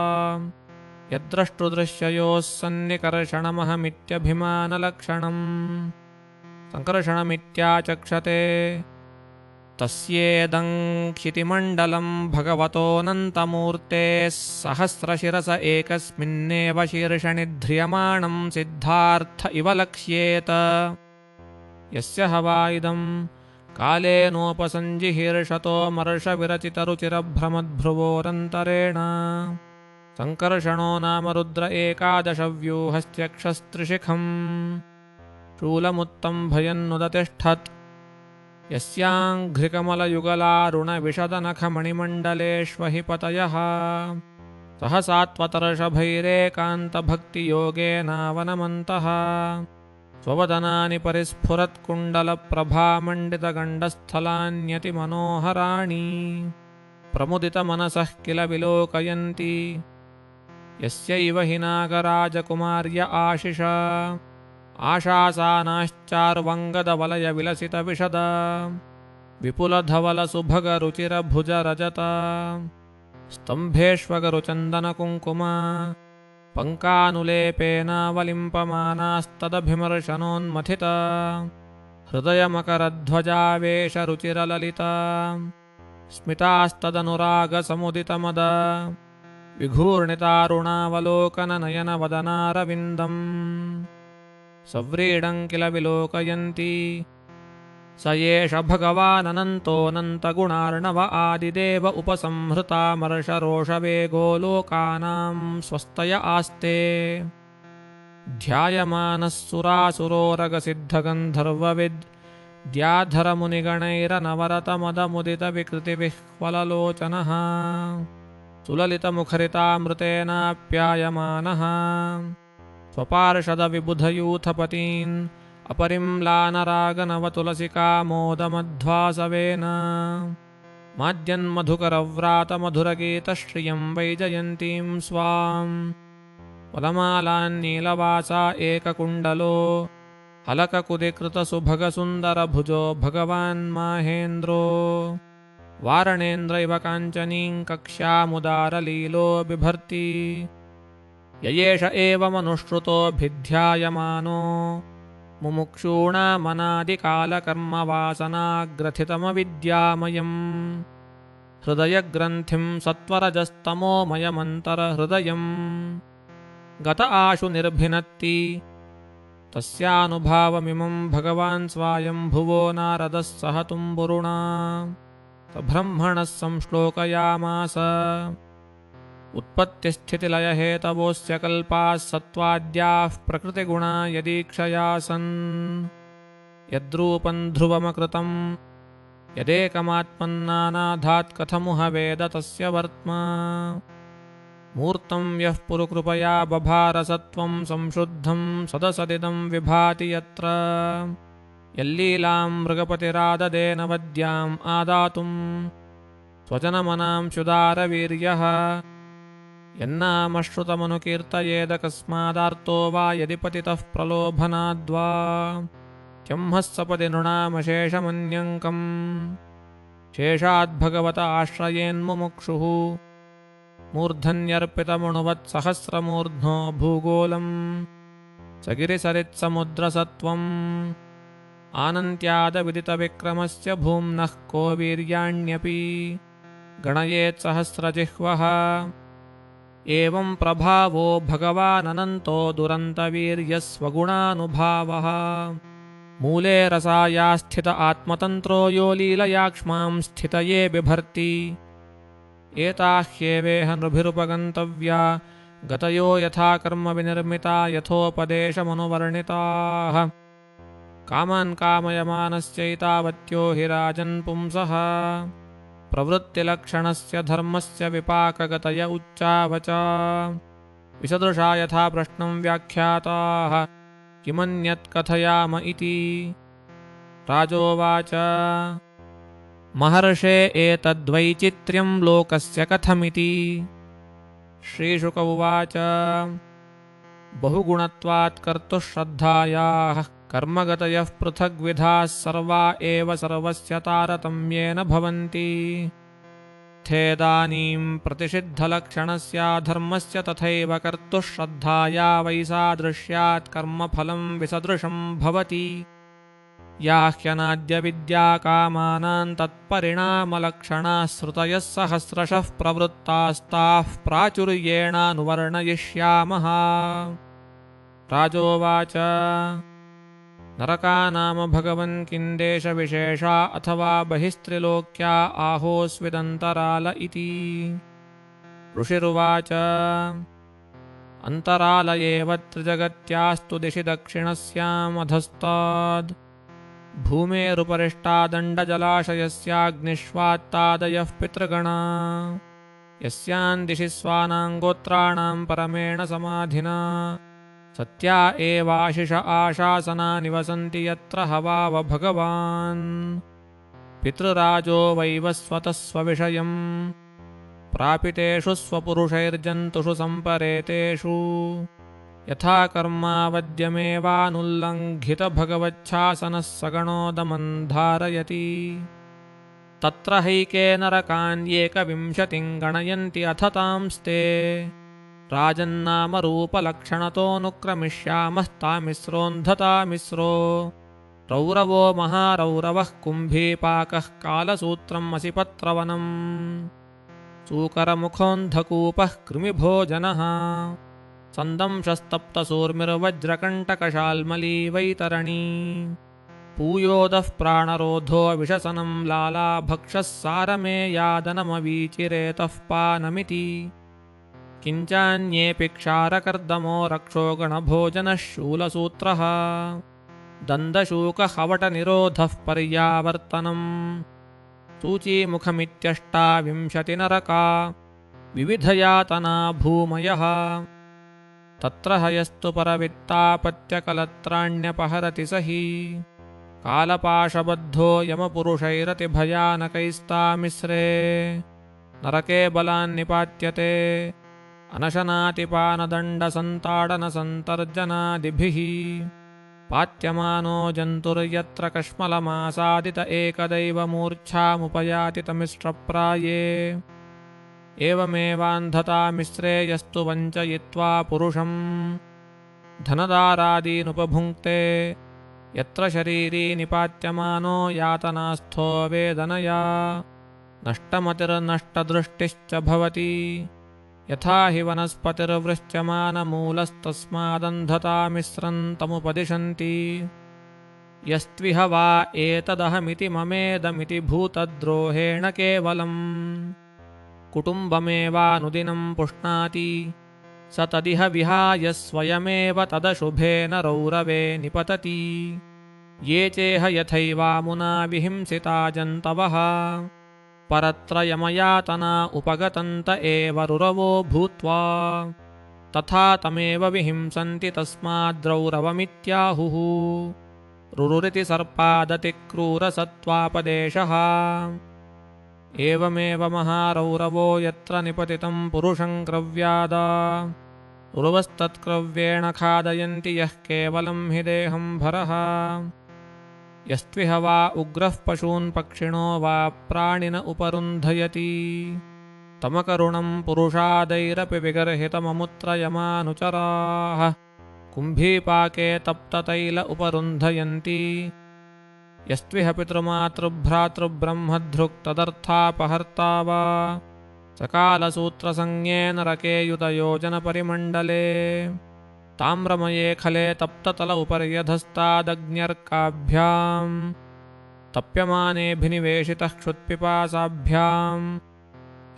यद्द्रष्टुदृश्ययोः सन्निकर्षणमहमित्यभिमानलक्षणम् सङ्कर्षणमित्याचक्षते तस्येदङ्क्षितिमण्डलं भगवतोऽनन्तमूर्तेः सहस्रशिरस एकस्मिन्नेव शीर्षणि ध्रियमाणं सिद्धार्थ इव लक्ष्येत यस्य हवा इदं कालेनोपसञ्जिहीर्षतो मर्षविरचितरुचिरभ्रमद्भ्रुवोरन्तरेण सङ्कर्षणो नाम रुद्र एकादशव्यूहस्त्यक्षस्त्रिशिखम् शूलमुत्तम्भयन्नुदतिष्ठत् यस्याङ्घ्रिकमलयुगलारुणविशदनखमणिमण्डलेष्वहि पतयः सहसात्वतर्षभैरेकान्तभक्तियोगेनावनमन्तः स्ववदनानि परिस्फुरत्कुण्डलप्रभामण्डितगण्डस्थलान्यतिमनोहराणि प्रमुदितमनसः किल विलोकयन्ति यस्यैव हि नागराजकुमार्य आशिष आशासानाश्चार्वङ्गदवलयविलसितविशद विपुलधवलसुभगरुचिरभुजरजत स्तम्भेष्वगरुचन्दनकुङ्कुम पङ्कानुलेपेनावलिम्पमानास्तदभिमर्शनोन्मथित हृदयमकरध्वजावेशरुचिरललिता स्मितास्तदनुरागसमुदितमद विघूर्णितारुणावलोकननयनवदनारविन्दम् सव्रीडं किल विलोकयन्ति स एष भगवाननन्तोऽनन्तगुणार्णव आदिदेव उपसंहृतामर्षरोषवेगो लोकानां स्वस्तय आस्ते ध्यायमानः सुरासुरोरगसिद्धगन्धर्वविद्याधरमुनिगणैरनवरतमदमुदितविकृतिविह्वललोचनः सुललितमुखरितामृतेनाप्यायमानः स्वपार्षदविबुधयूथपतीन् अपरिम्लानरागनवतुलसिकामोदमध्वासवेन माद्यन्मधुकरव्रातमधुरगीतश्रियं वैजयन्तीं स्वां वलमालान्नीलवासा एककुण्डलो हलककुदिकृतसुभगसुन्दरभुजो भगवान् माहेन्द्रो वारणेन्द्र इव काञ्चनीं कक्ष्यामुदारलीलो बिभर्ति ययेष एवमनुश्रुतोऽभिध्यायमानो मुमुक्षूणामनादिकालकर्मवासनाग्रथितमविद्यामयम् हृदयग्रन्थिं सत्वरजस्तमोमयमन्तरहृदयम् गत आशु निर्भिनत्ति तस्यानुभावमिमं भगवान् स्वायम्भुवो नारदः सह तुम्बुरुणा सब्रह्मणः संश्लोकयामास उत्पत्तिस्थितिलयहेतवोऽस्य कल्पाः सत्त्वाद्याः प्रकृतिगुणा यदीक्षया सन् यद्रूपं ध्रुवमकृतं यदेकमात्मन्नानाधात् कथमुह वेद तस्य वर्त्मा मूर्तं यः पुरुकृपया बभारसत्वं संशुद्धं सदसदिदं विभाति यत्र यल्लीलां मृगपतिराददेन वद्याम् आदातुं स्वजनमनांशुदारवीर्यः यन्नामश्रुतमनुकीर्तयेदकस्मादार्तो वा यदि पतितः प्रलोभनाद्वा त्यंहः सपदि नृणामशेषमन्यङ्कम् शेषाद्भगवत आश्रयेन्मुमुक्षुः मूर्धन्यर्पितमणुवत्सहस्रमूर्ध्नो भूगोलम् सगिरिसरित्समुद्रसत्त्वम् आनन्त्यादविदितविक्रमस्य भूम्नः को वीर्याण्यपि गणयेत्सहस्रजिह्वः एवं प्रभावो भगवाननन्तो दुरन्तवीर्यस्वगुणानुभावः मूले रसाया स्थित आत्मतन्त्रो यो लीलयाक्ष्मां स्थितये बिभर्ति एताह्येवेह नृभिरुपगन्तव्या गतयो यथा कर्म विनिर्मिता यथोपदेशमनुवर्णिताः कामान् कामयमानश्चैतावत्यो हि राजन् पुंसः प्रवृत्तिलक्षणस्य धर्मस्य विपाकगतय उच्चावच विसदृशा यथा प्रश्नं व्याख्याताः किमन्यत् कथयाम इति। राजोवाच महर्षे एतद्वैचित्र्यं लोकस्य कथमिति। श्रीशुक उवाच बहुगुणत्वात् कर्तुश्रद्धायाः कर्मगतयः पृथग्विधाः सर्वा एव सर्वस्य तारतम्येन भवन्ति। थेदानीं प्रतिषिद्धलक्षणस्याधर्मस्य तथैव कर्तुश्रद्धाया वैसादृश्यात् कर्मफलं विसदृशं भवति। या ह्यनाद्य विद्या कामानां तत्परिणामलक्षणाः श्रुतयः सहस्रशः प्रवृत्तास्ताः प्राचुर्येणानुवर्णयिष्यामः। राजोवाच नरका नाम भगवन् किं देशविशेषा अथवा बहिस्त्रिलोक्या आहोस्विदन्तराल इति। ऋषिरुवाच अन्तराल एव त्रिजगत्यास्तु दिशि दक्षिणस्यामधस्ताद् भूमेरुपरिष्टादण्डजलाशयस्याग्निष्वात्तादयः पितृगणा यस्यान् दिशि स्वानाङ्गोत्राणां परमेण समाधिना सत्या एवाशिष आशासना निवसन्ति यत्र हवाव भगवान्। पितृराजो वैवस्वतः स्वविषयम् प्रापितेषु स्वपुरुषैर्जन्तुषु सम्परेतेषु यथा कर्मावद्यमेवानुल्लङ्घितभगवच्छासनः सगणोदमन् धारयति। तत्र हैके नरकान्येकविंशतिं गणयन्ति अथ तांस्ते राजन्नामरूपलक्षणतोऽनुक्रमिष्यामः तामिस्रोऽन्धतामिस्रो रौरवो महारौरवः कुम्भीपाकः कालसूत्रम् असिपत्रवनम् सूकरमुखोऽन्धकूपः कृमिभोजनः सन्दंशस्तप्तसूर्मिर्वज्रकण्टकशाल्मली वैतरणी पूयोदः प्राणरोधो विशसनं लालाभक्षः सारमेयादनमवीचिरेतः पानमिति। किञ्चान्येऽपि क्षारकर्दमो रक्षो गणभोजनः शूलसूत्रः दन्दशूकहवटनिरोधः पर्यावर्तनम् सूचीमुखमित्यष्टाविंशतिनरका विविधयातना भूमयः। तत्र हयस्तु परवित्तापत्यकलत्राण्यपहरति स हि कालपाशबद्धो यमपुरुषैरतिभयानकैस्तामिस्रे नरके बलान्निपात्यते अनशनातिपानदण्डसन्ताडनसन्तर्जनादिभिः पात्यमानो जन्तुर्यत्र कश्मलमासादित एकदैव मूर्च्छामुपयाति तमिष्ट्रप्राये एवमेवान्धतामिस्रे यस्तु वञ्चयित्वा पुरुषम् धनदारादीनुपभुङ्क्ते यत्र शरीरी निपात्यमानो यातनास्थो वेदनया नष्टमतिर्नष्टदृष्टिश्च भवति यथा हि वनस्पतिर्वृश्च्यमानमूलस्तस्मादन्धतामिस्रं तमुपदिशन्ति। यस्त्विह वा एतदहमिति ममेदमिति भूतद्रोहेण केवलम् कुटुम्बमेवानुदिनं पुष्णाति स तदिह विहाय स्वयमेव तदशुभेन रौरवे निपतति। ये चेह यथैवामुना विहिंसिता जन्तवः परत्र यमयातना उपगतन्त एव रुरवो भूत्वा तथा तमेव विहिंसन्ति तस्माद्रौरवमित्याहुः। रुरुरिति सर्पादतिक्रूरसत्त्वापदेशः एवमेव महारौरवो यत्र निपतितं पुरुषं क्रव्यादा उर्वस्तत्क्रव्येण खादयन्ति यः केवलं हि देहं भरः। यस्त्विह वा उग्रः पशून् पक्षिणो वा प्राणिन उपरुन्धयति तमकरुणं पुरुषादैरपि विगर्हितममुत्रयमानुचराः कुम्भीपाके तप्ततैल उपरुन्धयन्ति। यस्त्विह पितृमातृभ्रातृब्रह्मधृक्तदर्थापहर्ता वा सकालसूत्रसंज्ञे नरके युतयोजनपरिमण्डले ताम्रमये खले तप्ततल उपर्यधस्तादग्न्यर्काभ्यां तप्यमानेऽभिनिवेशितः क्षुत्पिपासाभ्यां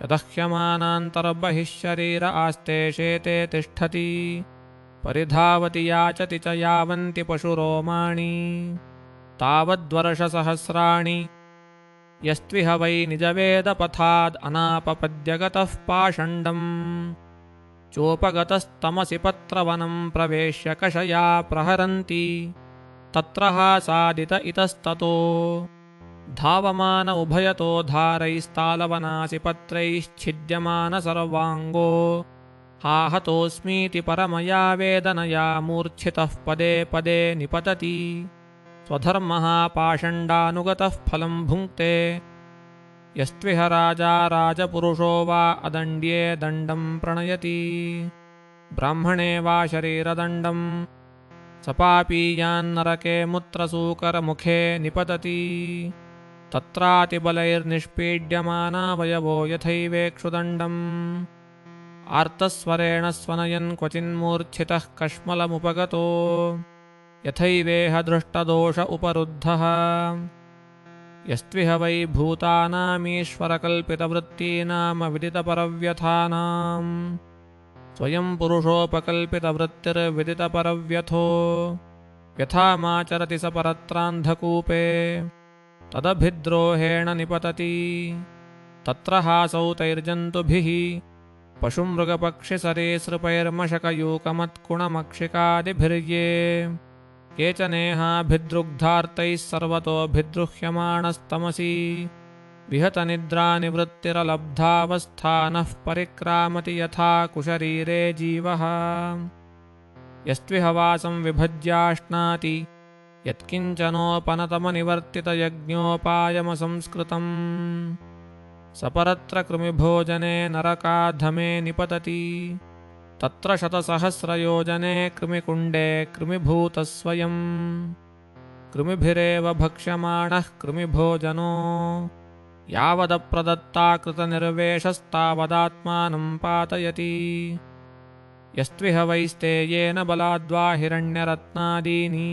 यदह्यमानान्तर्बहिः शरीर आस्ते शेते तिष्ठति परिधावति याचति च यावन्ति पशुरोमाणि तावद्वर्षसहस्राणि यस्त्विह वै निजवेदपथाद् अनापपद्यगतः पाषण्डम् चोपगतस्तमसि पत्रवनं प्रवेश्य कषया प्रहरन्ति तत्र हासादित इतस्ततो धावमान उभयतो धारैस्तालवनासि पत्रैश्छिद्यमान सर्वाङ्गो हाहतोऽस्मीति परमया वेदनया मूर्छितः पदे पदे निपतति स्वधर्मः पाषण्डानुगतः फलं भुङ्क्ते यस्त्विह राजा राजपुरुषो वा अदण्ड्ये दण्डं प्रणयति ब्राह्मणे वा शरीरदण्डं सपापीयान्नरके मूत्रसूकरमुखे निपतति तत्रातिबलैर्निष्पीड्यमानावयवो यथैवेक्षुदण्डम् आर्तस्वरेण स्वनयन् क्वचिन्मूर्च्छितः कश्मलमुपगतो यथैवेह दृष्टदोष उपरुद्धः यस्त्विह वै भूतानामीश्वरकल्पितवृत्तीनामविदितपरव्यथानां स्वयं पुरुषोपकल्पितवृत्तिर्विदितपरव्यथो व्यथामाचरति स परत्रान्धकूपे तदभिद्रोहेण निपतति तत्र हासौ तैर्जन्तुभिः पशुमृगपक्षिसरीसृपैर्मशकयूकमत्कुणमक्षिकादिभिर्ये केचनेहाभिद्रुग्धार्तैः सर्वतोऽभिद्रुह्यमाणस्तमसि विहतनिद्रानिवृत्तिरलब्धावस्थानः परिक्रामति यथा कुशरीरे जीवः यस्त्विह वासं विभज्याश्नाति यत्किञ्चनोपनतमनिवर्तितयज्ञोपायमसंस्कृतम् सपरत्र कृमिभोजने नरकाधमे निपतति तत्र शतसहस्रयोजने कृमिकुण्डे कृमिभूतः स्वयं कृमिभिरेव भक्ष्यमाणः कृमिभोजनो यावदप्रदत्ताकृतनिर्वेशस्तावदात्मानं पातयति यस्त्विह वैस्तेयेन बलाद्वा हिरण्यरत्नादीनि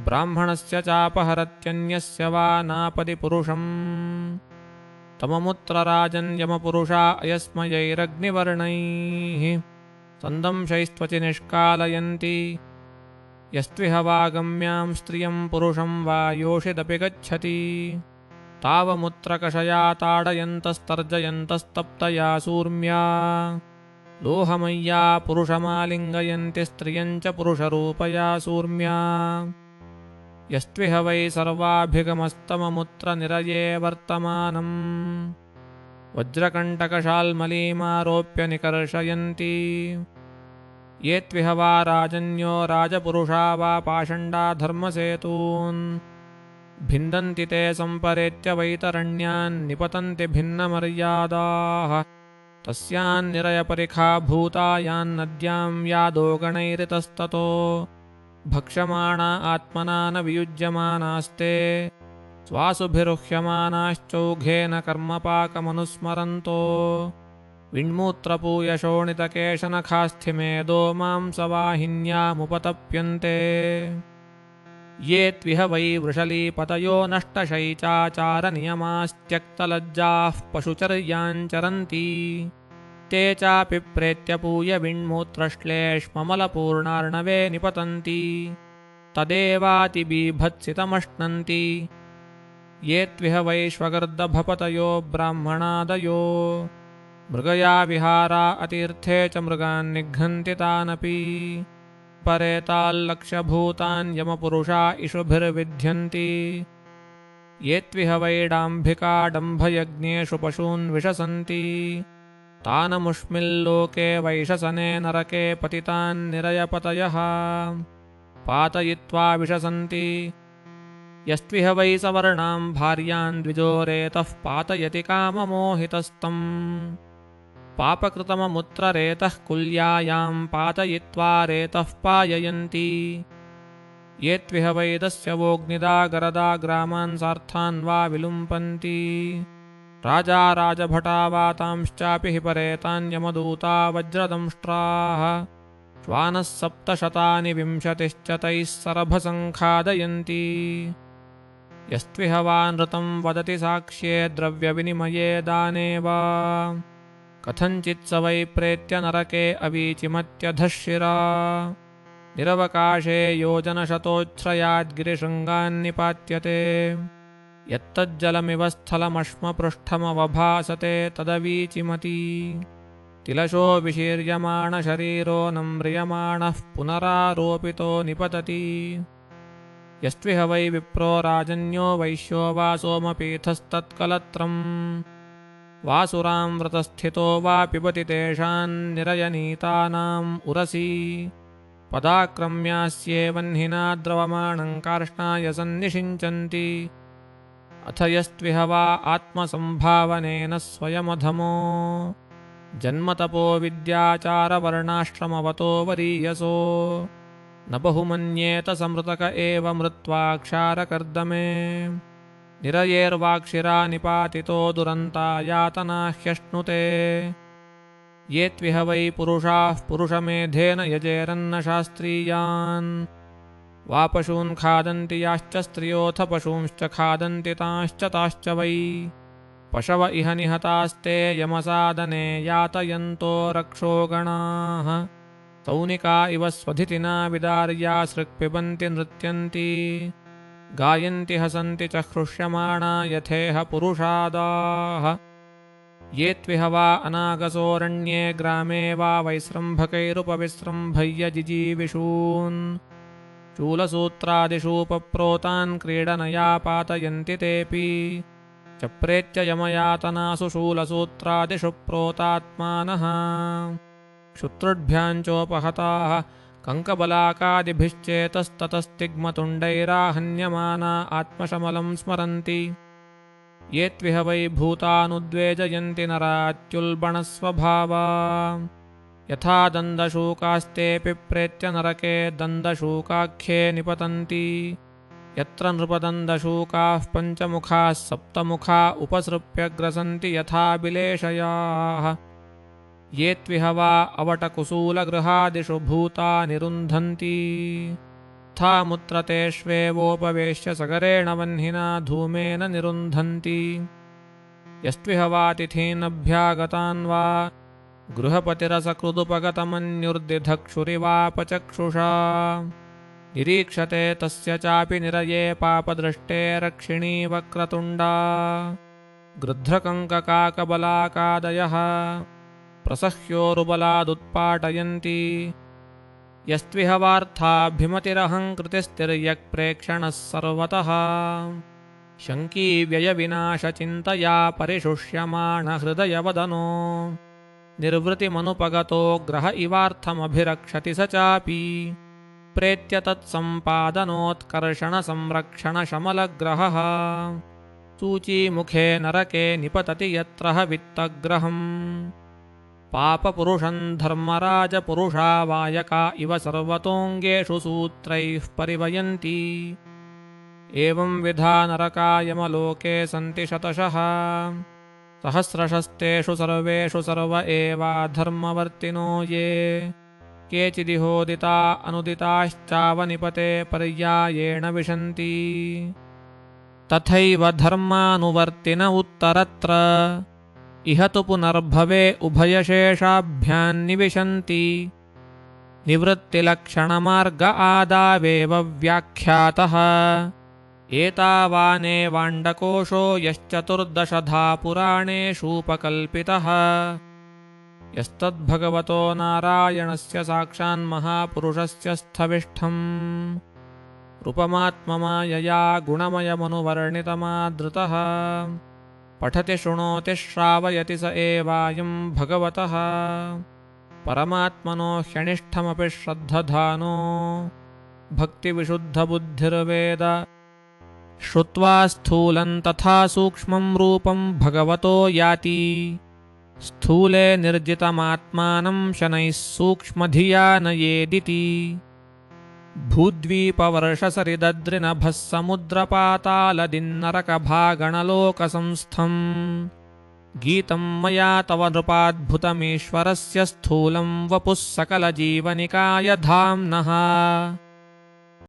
ब्राह्मणस्य चापहरत्यन्यस्य वा नापदि पुरुषम् तममुत्रराजन्यमपुरुषा अयस्मयैरग्निवर्णैः सन्दंशैस्त्वचि निष्कालयन्ति यस्त्विह वा गम्यां स्त्रियं पुरुषं वा योषिदपि गच्छति तावमुत्रकषया ताडयन्तस्तर्जयन्तस्तप्तया सूर्म्या लोहमय्या पुरुषमालिङ्गयन्ति स्त्रियं च पुरुषरूपया सूर्म्या यस्त्विह वै सर्वाभिगमस्तममुत्रनिरये वर्तमानम् वज्रकण्टकशाल्मलीमारोप्य निकर्षयन्ति ये त्विह वा राजन्यो राजपुरुषा वा पाषण्डा धर्मसेतून् भिन्दन्ति ते सम्परेत्य वैतरण्यान् निपतन्ति भिन्नमर्यादाः तस्यान्निरयपरिखा भूतायान्नद्यां यादोगणैरितस्ततो भक्ष्यमाणा आत्मना न वियुज्यमानास्ते स्वासुभिरुह्यमानाश्चौघेन कर्मपाकमनुस्मरन्तो विण्मूत्रपूयशोणितकेशनखास्थिमेदो मांसवाहिन्यामुपतप्यन्ते ये त्विह वै वृषलीपतयो नष्टशैचाचारनियमास्त्यक्तलज्जाः पशुचर्याञ्चरन्ति ते चापि प्रेत्यपूय विण्मूत्रश्लेष्ममलपूर्णार्णवे निपतन्ति तदेवातिबीभत्सितमश्नन्ति ये त्विह वैश्वगर्दभपतयो ब्राह्मणादयो मृगया विहारा अतीर्थे च मृगान् निघ्नन्ति तानपि परेताल्लक्ष्यभूतान् यमपुरुषा इषुभिर्विध्यन्ति ये त्विह वैडाम्भिकाडम्भयज्ञेषु पशून् विशसन्ति तानमुष्मिल्लोके वैशसने नरके पतितान् निरयपतयः पातयित्वा विशसन्ति यस्त्विह वै सवर्णां भार्यान् द्विजोरेतः पातयति काममोहितस्तम् पापकृतममुत्ररेतः कुल्यायां पातयित्वा रेतः पाययन्ति ये त्विह वै दस्य वोग्निदा गरदा ग्रामान् सार्थान् वा विलुम्पन्ति राजा राजभटा वातांश्चापि हि परेतान्यमदूता वज्रदंष्ट्राः श्वानः 720 तैः सरभसङ्खादयन्ति यस्त्विह वा नृतं वदति साक्ष्ये द्रव्यविनिमये दाने वा कथञ्चित् स वै प्रेत्य नरके अवीचिमत्यधः शिरा निरवकाशे योजनशतोच्छ्रयाद्गिरिशृङ्गान्निपात्यते यत्तज्जलमिव स्थलमश्मपृष्ठमवभासते तदवीचिमती तिलशो विशीर्यमाणशरीरो न म्रियमाणः पुनरारोपितो निपतति यस्त्विह वै विप्रो राजन्यो वैश्यो वा सोमपीठस्तत्कलत्रम् वासुरामृतस्थितो वा पिबति तेषान्निरयनीतानाम् उरसि पदाक्रम्यास्येवह्निना द्रवमाणं कार्ष्णाय सन्निषिञ्चन्ति अथ यस्त्विह वा आत्मसम्भावनेन स्वयमधमो जन्मतपो विद्याचारवर्णाश्रमवतो वरीयसो न बहुमन्येत समृतक एव मृत्वा क्षारकर्दमे निरयेर्वाक्षिरा निपातितो दुरन्ता यातना ह्यश्नुते ये त्विह वै पुरुषाः पुरुषमेधेन यजेरन्न शास्त्रीयान् वा पशून् खादन्ति याश्च स्त्रियोऽथ पशूंश्च खादन्ति ताश्च वै पशव इह निहतास्ते यमसादने यातयन्तो रक्षोगणाः सौनिका इव स्वधितिना विदार्या सृक्पिबन्ति नृत्यन्ति गायन्ति हसन्ति च हृष्यमाणा यथेह पुरुषादाः ये त्विह वा अनागसोरण्ये ग्रामे वा वैस्रम्भकैरुपविस्रम्भय्य जिजीविषून् शूलसूत्रादिषूपप्रोतान् क्रीडनया पातयन्ति तेऽपि चप्रेत्य यमयातनासु शूलसूत्रादिषु प्रोतात्मानः क्षुत्रुभ्याञ्चोपहताः कङ्कबलाकादिभिश्चेतस्ततस्तिग्मतुण्डैराहन्यमाना आत्मशमलं स्मरन्ति ये त्विह वै भूतानुद्वेजयन्ति नरात्युल्बणस्वभावा यथा दन्दशूकास्तेऽपि प्रेत्य नरके दन्दशूकाख्ये निपतन्ति यत्र नृपदन्दशूकाः पञ्चमुखाः सप्तमुखा उपसृप्य ग्रसन्ति यथा बिलेशयाः ये त्विह वा अवटकुसूलगृहादिषु भूता निरुन्धन्ति तथा मुत्रतेष्वेवोपवेश्य सगरेण वह्निना धूमेन निरुन्धन्ति यस्त्विह वा तिथीनभ्यागतान् वा गृहपतिरसकृदुपगतमन्युर्दिधक्षुरिवापचक्षुषा निरीक्षते तस्य चापि निरये पापदृष्टे रक्षिणी वक्रतुण्डा गृध्रकङ्ककाकबलाकादयः प्रसह्योरुबलादुत्पाटयन्ति यस्त्विह वार्थाभिमतिरहङ्कृतिस्तिर्यक्प्रेक्षणः सर्वतः शङ्की व्ययविनाशचिन्तया परिशुष्यमाणहृदयवदनो निर्वृतिमनुपगतो ग्रह इवार्थमभिरक्षति स चापि प्रेत्य तत्सम्पादनोत्कर्षणसंरक्षणशमलग्रहः सूचीमुखे नरके निपतति यत्र वित्तग्रहम् पापपुरुषं धर्मराजपुरुषा वायका इव सर्वतोऽङ्गेषु सूत्रैः परिवयन्ति एवं विधा नरकायमलोके सन्ति शतशः सहस्रशस्तेषु सर्वेषु सर्व एवाधर्मवर्तिनो ये केचिदिहोदिता अनुदिताश्चावनिपते पर्यायेण विशन्ति तथैव धर्मानुवर्तिन उत्तरत्र इह तु पुनर्भवे उभयशेषाभ्यान्निविशन्ति निवृत्तिलक्षणमार्ग आदावेव व्याख्यातः एतावानेवाण्डकोशो यश्चतुर्दशधा पुराणेषूपकल्पितः यस्तद्भगवतो नारायणस्य साक्षान्महापुरुषस्य स्थविष्ठम् रूपमात्ममायया गुणमयमनुवर्णितमादृतः पठति शृणोति श्रावयति स एवायं भगवतः परमात्मनो ह्यनिष्ठमपि श्रद्धधानो भक्तिविशुद्धबुद्धिर्वेद श्रुत्वा स्थूलं तथा सूक्ष्मं रूपं भगवतो याति स्थूले निर्जितमात्मानं शनैः सूक्ष्मधिया नयेदिति भूद्वीपवर्षसरिदद्रिनभः समुद्रपातालदिन्नरकभागणलोकसंस्थम् गीतं मया तव नृपाद्भुतमीश्वरस्य स्थूलं वपुः सकलजीवनिकाय धाम्नः।